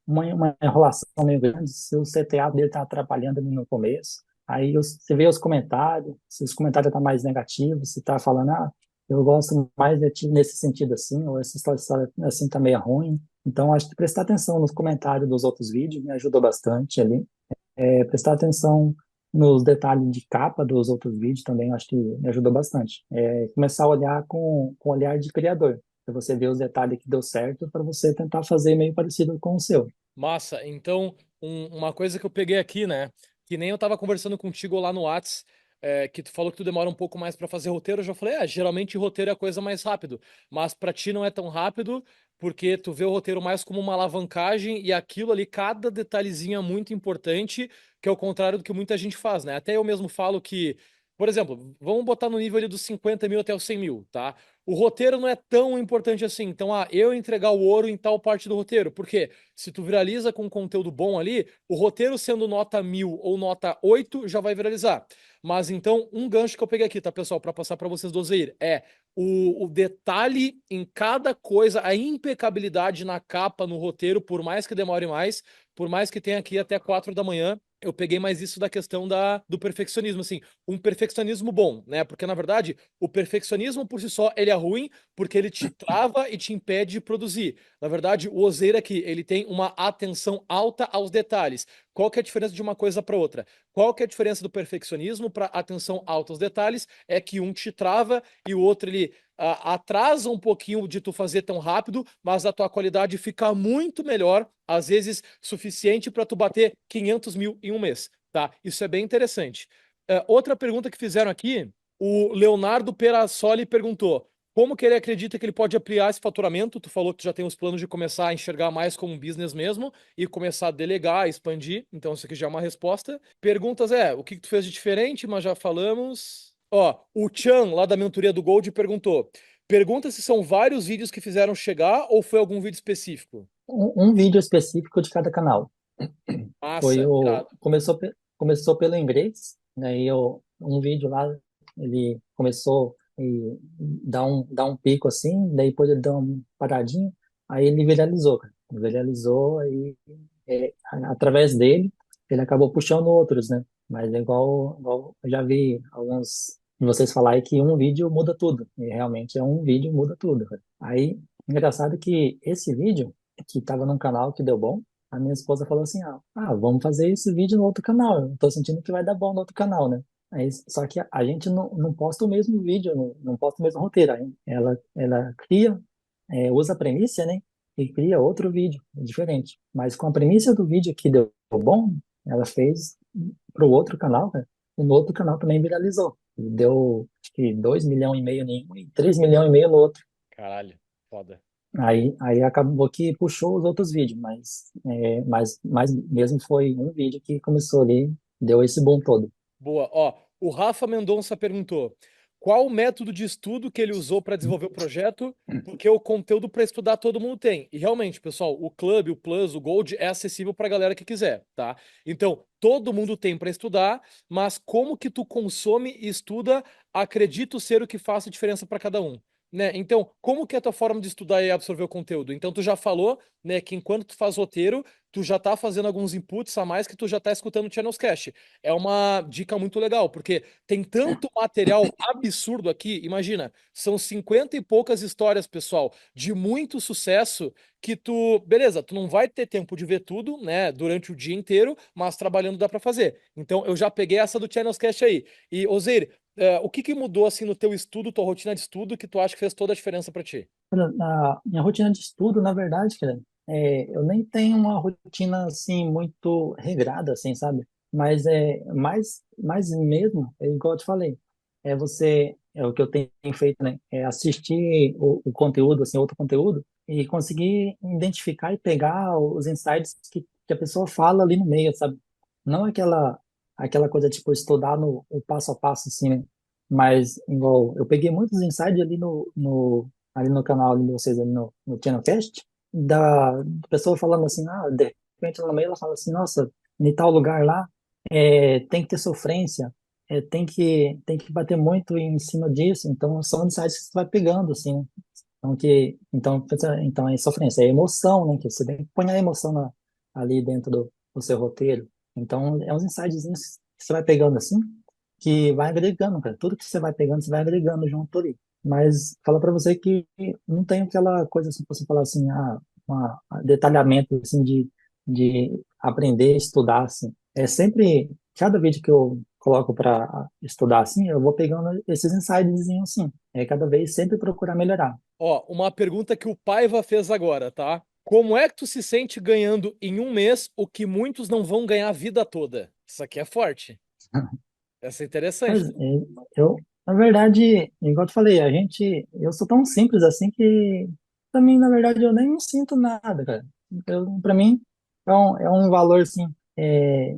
uma enrolação meio grande, se o CTA dele está atrapalhando ali no começo. Aí você vê os comentários, se os comentários estão mais negativos, se está falando, eu gosto mais de ti nesse sentido assim, ou essa história assim tá meio ruim. Então, acho que prestar atenção nos comentários dos outros vídeos me ajudou bastante ali. Prestar atenção nos detalhes de capa dos outros vídeos também, acho que me ajudou bastante. Começar a olhar com olhar de criador, para você ver os detalhes que deu certo, para você tentar fazer meio parecido com o seu. Massa. Então, uma coisa que eu peguei aqui, né? Que nem eu tava conversando contigo lá no Whats. que tu falou que tu demora um pouco mais para fazer roteiro, eu já falei, geralmente roteiro é a coisa mais rápido, mas para ti não é tão rápido, porque tu vê o roteiro mais como uma alavancagem e aquilo ali, cada detalhezinho é muito importante, que é o contrário do que muita gente faz, né? Até eu mesmo falo que, por exemplo, vamos botar no nível ali dos 50 mil até os 100 mil, tá? O roteiro não é tão importante assim. Então, eu entregar o ouro em tal parte do roteiro. Porque se tu viraliza com um conteúdo bom ali, o roteiro sendo nota 1000 ou nota 8 já vai viralizar. Mas então, um gancho que eu peguei aqui, tá, pessoal, para passar para vocês do Ozeir, é o detalhe em cada coisa, a impecabilidade na capa, no roteiro, por mais que demore mais, por mais que tenha aqui até 4 da manhã, eu peguei mais isso da questão do perfeccionismo, assim, um perfeccionismo bom, né? Porque, na verdade, o perfeccionismo por si só, ele é ruim porque ele te trava e te impede de produzir. Na verdade, o Ozeir aqui, ele tem uma atenção alta aos detalhes. Qual que é a diferença de uma coisa para outra? Qual que é a diferença do perfeccionismo para atenção alta aos detalhes? É que um te trava e o outro, ele atrasa um pouquinho de tu fazer tão rápido, mas a tua qualidade fica muito melhor, às vezes suficiente para tu bater 500 mil em um mês, tá? Isso é bem interessante. Outra pergunta que fizeram aqui, o Leonardo Perassoli perguntou como que ele acredita que ele pode ampliar esse faturamento. Tu falou que tu já tem os planos de começar a enxergar mais como um business mesmo e começar a delegar, expandir. Então, isso aqui já é uma resposta. Perguntas o que que tu fez de diferente, mas já falamos. Ó, o Chan, lá da mentoria do Gold, perguntou. Pergunta se são vários vídeos que fizeram chegar ou foi algum vídeo específico? Um vídeo específico de cada canal. Foi Massa, o irado. começou pelo inglês, né? E um vídeo lá ele começou e dá um pico assim, daí depois ele dá uma paradinha, aí ele viralizou, cara. Viralizou aí através dele ele acabou puxando outros, né? Mas é igual eu já vi alguns de vocês falarem que um vídeo muda tudo. E realmente é um vídeo muda tudo, cara. Aí, engraçado que esse vídeo que estava num canal que deu bom, a minha esposa falou assim, vamos fazer esse vídeo no outro canal. Eu tô sentindo que vai dar bom no outro canal, né? Aí, só que a gente não posta o mesmo vídeo, não posta o mesmo roteiro. Aí ela cria, usa a premissa, né? E cria outro vídeo diferente. Mas com a premissa do vídeo que deu bom, ela fez pro outro canal, cara. E no outro canal também viralizou. E deu, acho que 2,5 milhões em um e 3,5 milhões no outro. Caralho, foda. Aí acabou que puxou os outros vídeos, mas mesmo foi um vídeo que começou ali, deu esse boom todo. Boa. Ó, o Rafa Mendonça perguntou: qual o método de estudo que ele usou para desenvolver o projeto? Porque o conteúdo para estudar todo mundo tem. E realmente, pessoal, o Club, o Plus, o Gold é acessível para a galera que quiser, tá? Então, todo mundo tem para estudar, mas como que tu consome e estuda, acredito ser o que faça diferença para cada um. Né? Então, como que é a tua forma de estudar e absorver o conteúdo? Então, tu já falou, né, que enquanto tu faz roteiro, tu já tá fazendo alguns inputs a mais que tu já tá escutando o Channels Cast. É uma dica muito legal, porque tem tanto material absurdo aqui. Imagina, são 50 e poucas histórias, pessoal, de muito sucesso que beleza, tu não vai ter tempo de ver tudo, né, durante o dia inteiro, mas trabalhando dá para fazer. Então, eu já peguei essa do Channels Cast aí. E, Ozeir, o que que mudou assim no teu estudo, tua rotina de estudo, que tu acha que fez toda a diferença para ti? Na minha rotina de estudo, na verdade, cara, eu nem tenho uma rotina assim muito regrada, assim, sabe? Mas mais mesmo, igual eu te falei, é o que eu tenho feito, né? É assistir o conteúdo, assim, outro conteúdo e conseguir identificar e pegar os insights que a pessoa fala ali no meio, sabe? Não aquela coisa tipo estudar o passo a passo, assim, né? Mas igual eu peguei muitos insights ali no canal de vocês, ali no ChannelCast, da pessoa falando assim, de repente no meio ela fala assim, nossa, em tal lugar lá, tem que ter sofrência, tem que bater muito em cima disso, então são insights que você vai pegando, assim, né? Então é sofrência, é emoção, né, que você tem que pôr a emoção ali dentro do seu roteiro, então é uns insights que você vai pegando assim, que vai agregando, cara, tudo que você vai pegando, você vai agregando junto ali. Mas fala para você que não tem aquela coisa assim, você falar assim, detalhamento assim de aprender, estudar assim. É sempre cada vídeo que eu coloco para estudar assim, eu vou pegando esses insights assim. É cada vez sempre procurar melhorar. Ó, uma pergunta que o Paiva fez agora, tá? Como é que tu se sente ganhando em um mês o que muitos não vão ganhar a vida toda? Isso aqui é forte. Essa é Mas interessante. eu, na verdade, igual eu te falei, eu sou tão simples assim que, pra mim, na verdade, eu nem sinto nada, cara. Pra mim, é um valor, assim,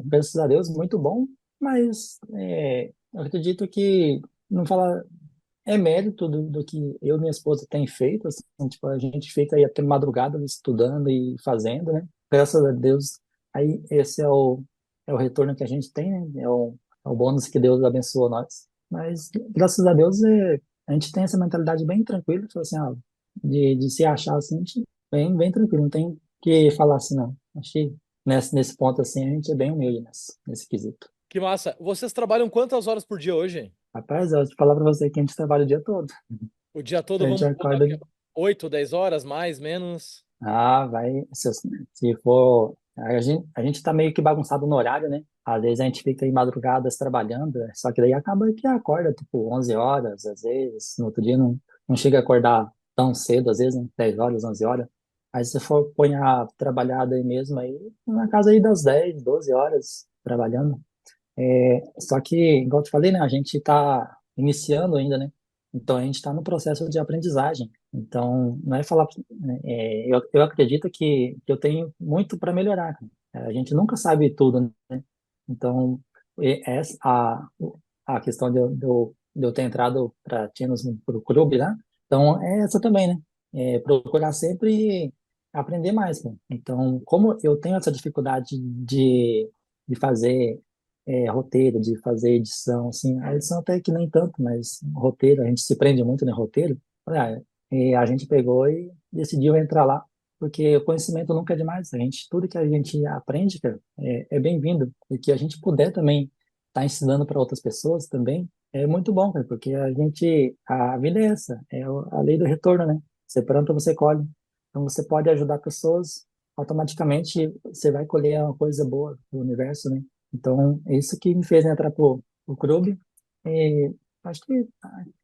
graças a Deus, muito bom, mas eu acredito que, não fala, é mérito do que eu e minha esposa tem feito, assim, tipo, a gente fica aí até madrugada estudando e fazendo, né? Graças a Deus, aí esse é o retorno que a gente tem, né? É o bônus que Deus abençoa nós. Mas, graças a Deus, a gente tem essa mentalidade bem tranquila, tipo assim, de se achar assim, a gente bem tranquilo, não tem que falar assim, não. Acho que nesse ponto, assim, a gente é bem humilde nesse quesito. Que massa. Vocês trabalham quantas horas por dia hoje? Rapaz, eu vou te falar pra você que a gente trabalha o dia todo. O dia A todo, gente vamos botar acorda. aqui, 8, 10 horas, mais, menos? Vai, se for, a gente tá meio que bagunçado no horário, né? Às vezes a gente fica aí madrugadas trabalhando, só que daí acaba que acorda, tipo, 11 horas, às vezes, no outro dia não chega a acordar tão cedo, às vezes, né? 10 horas, 11 horas. Aí se for põe a trabalhada aí mesmo, aí na casa aí das 10 12 horas trabalhando. Só que, igual eu te falei, né? A gente está iniciando ainda, né? Então a gente está no processo de aprendizagem. Então, não é falar. Né, eu acredito que eu tenho muito para melhorar, cara. A gente nunca sabe tudo, né? Então, essa, a questão de eu ter entrado para o clube lá, então é essa também, né? Procurar sempre aprender mais, cara. Então, como eu tenho essa dificuldade de fazer roteiro, de fazer edição, assim, a edição até que nem tanto, mas roteiro, a gente se prende muito no roteiro. E a gente pegou e decidiu entrar lá, porque o conhecimento nunca é demais. Tudo que a gente aprende, cara, é bem-vindo. E que a gente puder também estar ensinando para outras pessoas também, é muito bom, cara, porque a vida é essa, a lei do retorno, né? Você planta, você colhe. Então você pode ajudar pessoas, automaticamente você vai colher uma coisa boa do universo, né? Então, é isso que me fez entrar pro clube. E acho que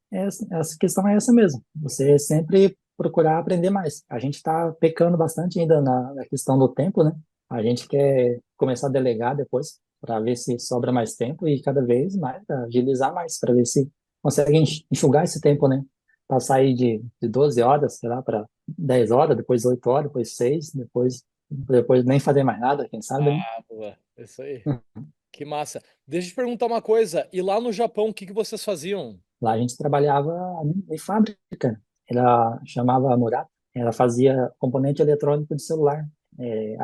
essa questão é essa mesmo. Você sempre procurar aprender mais. A gente está pecando bastante ainda na questão do tempo, né? A gente quer começar a delegar depois para ver se sobra mais tempo e cada vez mais agilizar mais para ver se consegue enxugar esse tempo, né? Para sair de 12 horas, sei lá, para 10 horas, depois 8 horas, depois 6, depois nem fazer mais nada, quem sabe, né? Ah, boa. Isso aí. Que massa. Deixa eu te perguntar uma coisa. E lá no Japão, o que que vocês faziam? Lá a gente trabalhava em fábrica. Ela chamava Murata. Ela fazia componente eletrônico de celular,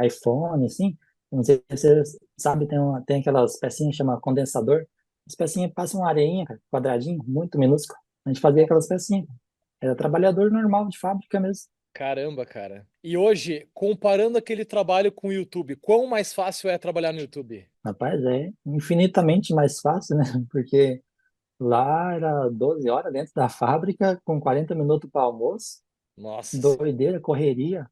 iPhone, assim. Não sei se você sabe, tem aquelas pecinhas que chama condensador. As pecinhas passam uma areinha, cara, quadradinho, muito minúsculo. A gente fazia aquelas pecinhas. Era trabalhador normal de fábrica mesmo. Caramba, cara. E hoje, comparando aquele trabalho com o YouTube, quão mais fácil é trabalhar no YouTube? Rapaz, é infinitamente mais fácil, né? Porque lá era 12 horas dentro da fábrica, com 40 minutos para almoço. Nossa senhora. Doideira, correria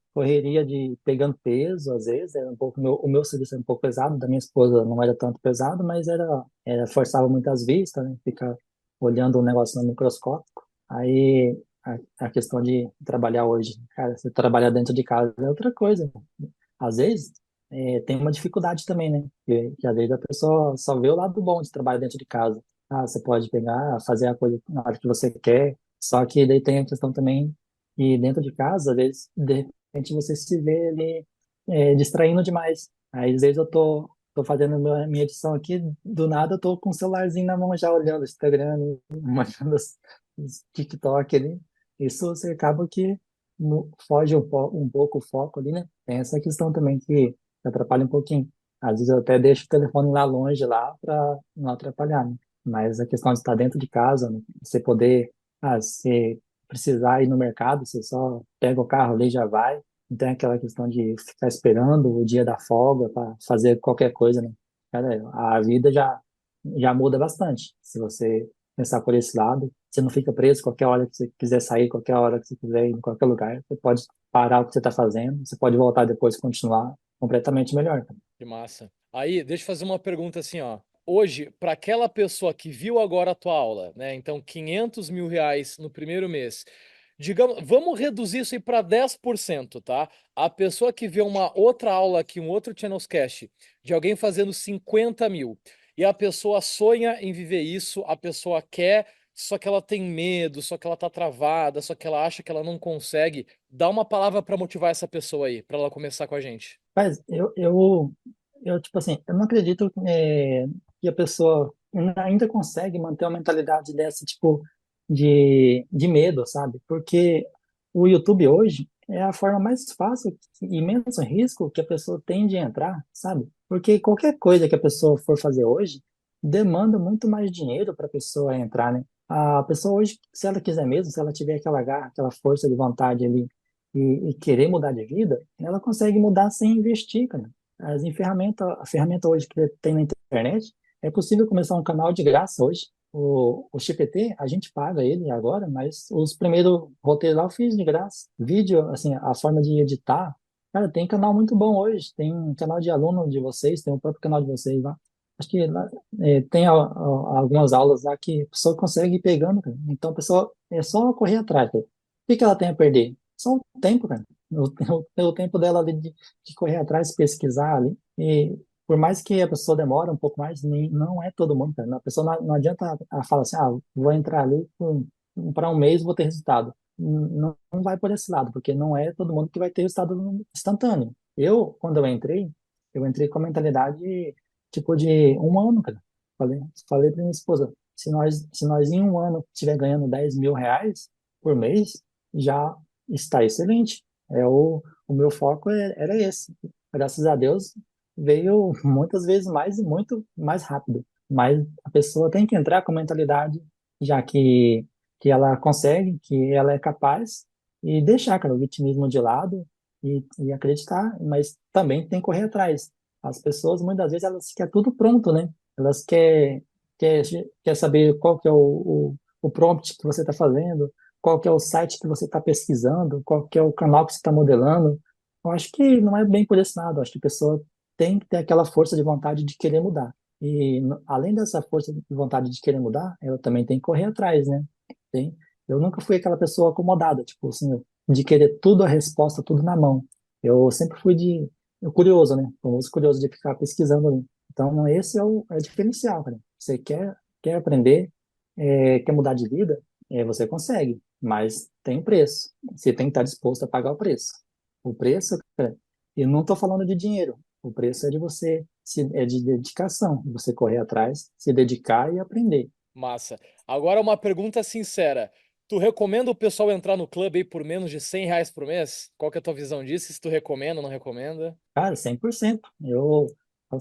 de pegando peso, às vezes, era um pouco, o meu serviço era um pouco pesado, da minha esposa não era tanto pesado, mas forçava muitas vistas, né, ficar olhando o negócio no microscópio. Aí, a questão de trabalhar hoje, cara, você trabalhar dentro de casa é outra coisa. Às vezes, tem uma dificuldade também, né, que às vezes a pessoa só vê o lado bom de trabalhar dentro de casa. Você pode pegar, fazer a coisa na hora que você quer, só que daí tem a questão também e dentro de casa, às vezes, de repente você se vê ali distraindo demais. Aí, às vezes, tô fazendo minha edição aqui, do nada eu tô com o celularzinho na mão já olhando o Instagram, olhando os TikTok ali. Isso você acaba que foge um pouco o foco ali, né? Tem essa questão também que atrapalha um pouquinho. Às vezes eu até deixo o telefone lá longe lá para não atrapalhar, né? Mas a questão de estar dentro de casa, né? Você poder, se precisar ir no mercado, você só pega o carro ali e já vai. Não tem aquela questão de ficar esperando o dia da folga para fazer qualquer coisa, né? Cara, a vida já muda bastante. Se você pensar por esse lado, você não fica preso qualquer hora que você quiser sair, qualquer hora que você quiser ir em qualquer lugar. Você pode parar o que você está fazendo, você pode voltar depois e continuar completamente melhor, cara. Que massa. Aí, deixa eu fazer uma pergunta assim, ó. Hoje, para aquela pessoa que viu agora a tua aula, né? Então, 500 mil reais no primeiro mês. Digamos, vamos reduzir isso aí para 10%, tá? A pessoa que vê uma outra aula aqui, um outro Channels Cash, de alguém fazendo 50 mil. e a pessoa sonha em viver isso, a pessoa quer, só que ela tem medo, só que ela tá travada, só que ela acha que ela não consegue. Dá uma palavra para motivar essa pessoa aí, para ela começar com a gente. Mas tipo assim, eu não acredito que a pessoa ainda consegue manter uma mentalidade dessa, tipo, de medo, sabe? Porque o YouTube hoje é a forma mais fácil e menos risco que a pessoa tem de entrar, sabe? Porque qualquer coisa que a pessoa for fazer hoje demanda muito mais dinheiro para a pessoa entrar, né? A pessoa hoje, se ela quiser mesmo, se ela tiver aquela garra, aquela força de vontade ali e querer mudar de vida, ela consegue mudar sem investir, cara. A ferramenta hoje que tem na internet, é possível começar um canal de graça hoje. O GPT, a gente paga ele agora, mas os primeiros roteiros lá eu fiz de graça. Vídeo, assim, a forma de editar, cara, tem canal muito bom hoje. Tem um canal de aluno de vocês, tem o próprio canal de vocês lá. Acho que lá, tem algumas aulas lá que a pessoa consegue ir pegando, cara. Então, a pessoa é só correr atrás, cara. O que que ela tem a perder? Só o tempo, cara. O tempo dela ali de correr atrás, pesquisar ali. E por mais que a pessoa demore um pouco mais, não é todo mundo, cara. A pessoa não adianta ela falar assim, vou entrar ali para um mês vou ter resultado. Não vai por esse lado, porque não é todo mundo que vai ter resultado instantâneo. Quando eu entrei com a mentalidade tipo de um ano, cara. Falei para minha esposa, se nós em um ano estiver ganhando R$ 10.000 por mês, já está excelente. O meu foco era esse. Graças a Deus, veio muitas vezes mais e muito mais rápido. Mas a pessoa tem que entrar com a mentalidade, já que ela consegue, que ela é capaz, e deixar, cara, o vitimismo de lado e acreditar, mas também tem que correr atrás. As pessoas, muitas vezes, elas querem tudo pronto, né? Elas quer, quer saber qual que é o prompt que você está fazendo, qual que é o site que você está pesquisando, qual que é o canal que você está modelando. Eu acho que não é bem por esse lado. Eu acho que a pessoa tem que ter aquela força de vontade de querer mudar. E além dessa força de vontade de querer mudar, ela também tem que correr atrás, né? Tem. Eu nunca fui aquela pessoa acomodada, tipo assim, de querer tudo a resposta, tudo na mão. Eu sempre fui curioso, né? Famoso curioso de ficar pesquisando ali. Então, esse é o diferencial, cara. Você quer aprender, quer mudar de vida, você consegue, mas tem um preço. Você tem que estar disposto a pagar o preço. O preço, cara, eu não estou falando de dinheiro. O preço é de é de dedicação, de você correr atrás, se dedicar e aprender. Massa. Agora uma pergunta sincera. Tu recomenda o pessoal entrar no clube aí por menos de R$ 100 por mês? Qual que é a tua visão disso? Se tu recomenda ou não recomenda? Cara, 100%. Eu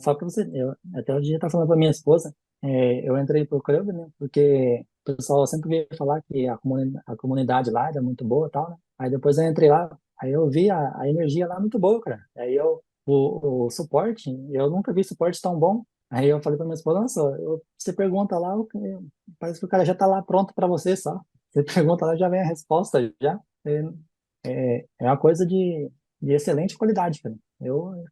falo pra você, até o dia tá falando pra minha esposa, eu entrei pro clube, né? Porque o pessoal sempre veio falar que a comunidade lá era muito boa e tal, né? Aí depois eu entrei lá, aí eu vi a energia lá muito boa, cara. O suporte, eu nunca vi suporte tão bom. Aí eu falei pra minha esposa, nossa, você pergunta lá, parece que o cara já tá lá pronto pra você só. Você pergunta lá, já vem a resposta já. É uma coisa de excelente qualidade, cara.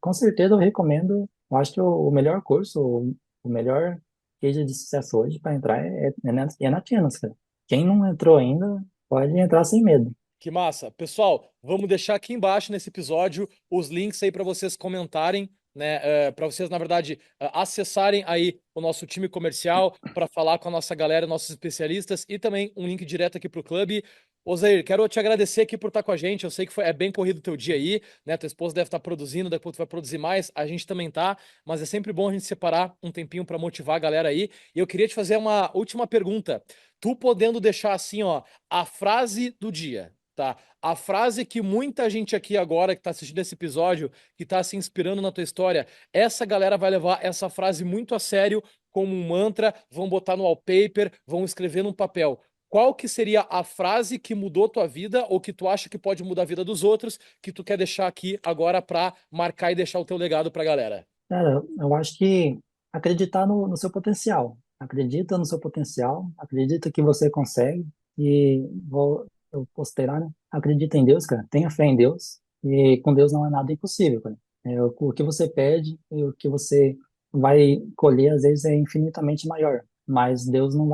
Com certeza, eu recomendo. Eu acho que o melhor curso, o melhor case de sucesso hoje para entrar é na Tenos, cara. Quem não entrou ainda, pode entrar sem medo. Que massa. Pessoal, vamos deixar aqui embaixo nesse episódio os links aí para vocês comentarem, né? Para vocês, na verdade, acessarem aí o nosso time comercial para falar com a nossa galera, nossos especialistas e também um link direto aqui para o clube. Osair, quero te agradecer aqui por estar com a gente. Eu sei que é bem corrido o teu dia aí, né? Tua esposa deve estar produzindo, depois tu vai produzir mais, a gente também tá, mas é sempre bom a gente separar um tempinho para motivar a galera aí. E eu queria te fazer uma última pergunta. Tu podendo deixar assim, ó, a frase do dia. Tá. A frase que muita gente aqui agora que está assistindo esse episódio, que está se inspirando na tua história, essa galera vai levar essa frase muito a sério, como um mantra, vão botar no wallpaper, vão escrever num papel. Qual que seria a frase que mudou tua vida ou que tu acha que pode mudar a vida dos outros, que tu quer deixar aqui agora para marcar e deixar o teu legado para a galera? Cara, eu acho que acreditar no seu potencial. Acredita no seu potencial, acredita que você consegue e eu considerar, né? Acredita em Deus, cara. Tenha fé em Deus e com Deus não é nada impossível, cara. O que você pede e o que você vai colher às vezes é infinitamente maior, mas Deus não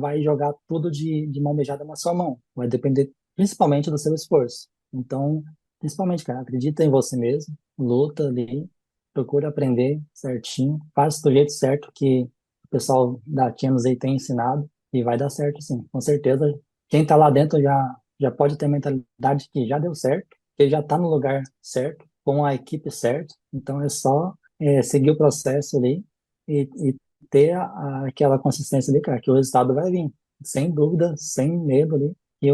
vai jogar tudo de mão beijada na sua mão. Vai depender principalmente do seu esforço. Então, principalmente, cara, acredita em você mesmo, luta ali, procura aprender certinho, faz do jeito certo pessoal da Channels aí tem ensinado e vai dar certo, sim. Com certeza, quem tá lá dentro já pode ter a mentalidade que já deu certo, que já tá no lugar certo, com a equipe certa. Então é só seguir o processo ali e ter aquela consistência ali, cara, que o resultado vai vir. Sem dúvida, sem medo ali, que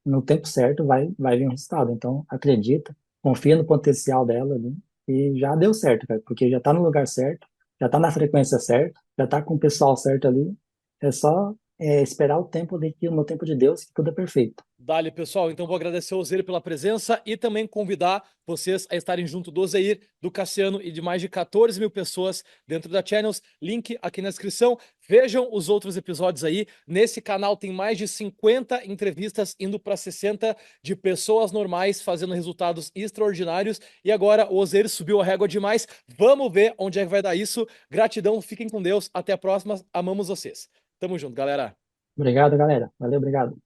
no tempo certo vai vir um resultado. Então, acredita, confia no potencial dela ali e já deu certo, cara, porque já tá no lugar certo, já tá na frequência certa, já tá com o pessoal certo ali. É só esperar o tempo ali, que no tempo de Deus, que tudo é perfeito. Dale, pessoal. Então vou agradecer ao Ozeir pela presença e também convidar vocês a estarem junto do Ozeir, do Cassiano e de mais de 14 mil pessoas dentro da Channels. Link aqui na descrição. Vejam os outros episódios aí. Nesse canal tem mais de 50 entrevistas, indo para 60, de pessoas normais fazendo resultados extraordinários. E agora o Ozeir subiu a régua demais. Vamos ver onde é que vai dar isso. Gratidão, fiquem com Deus. Até a próxima. Amamos vocês. Tamo junto, galera. Obrigado, galera. Valeu, obrigado.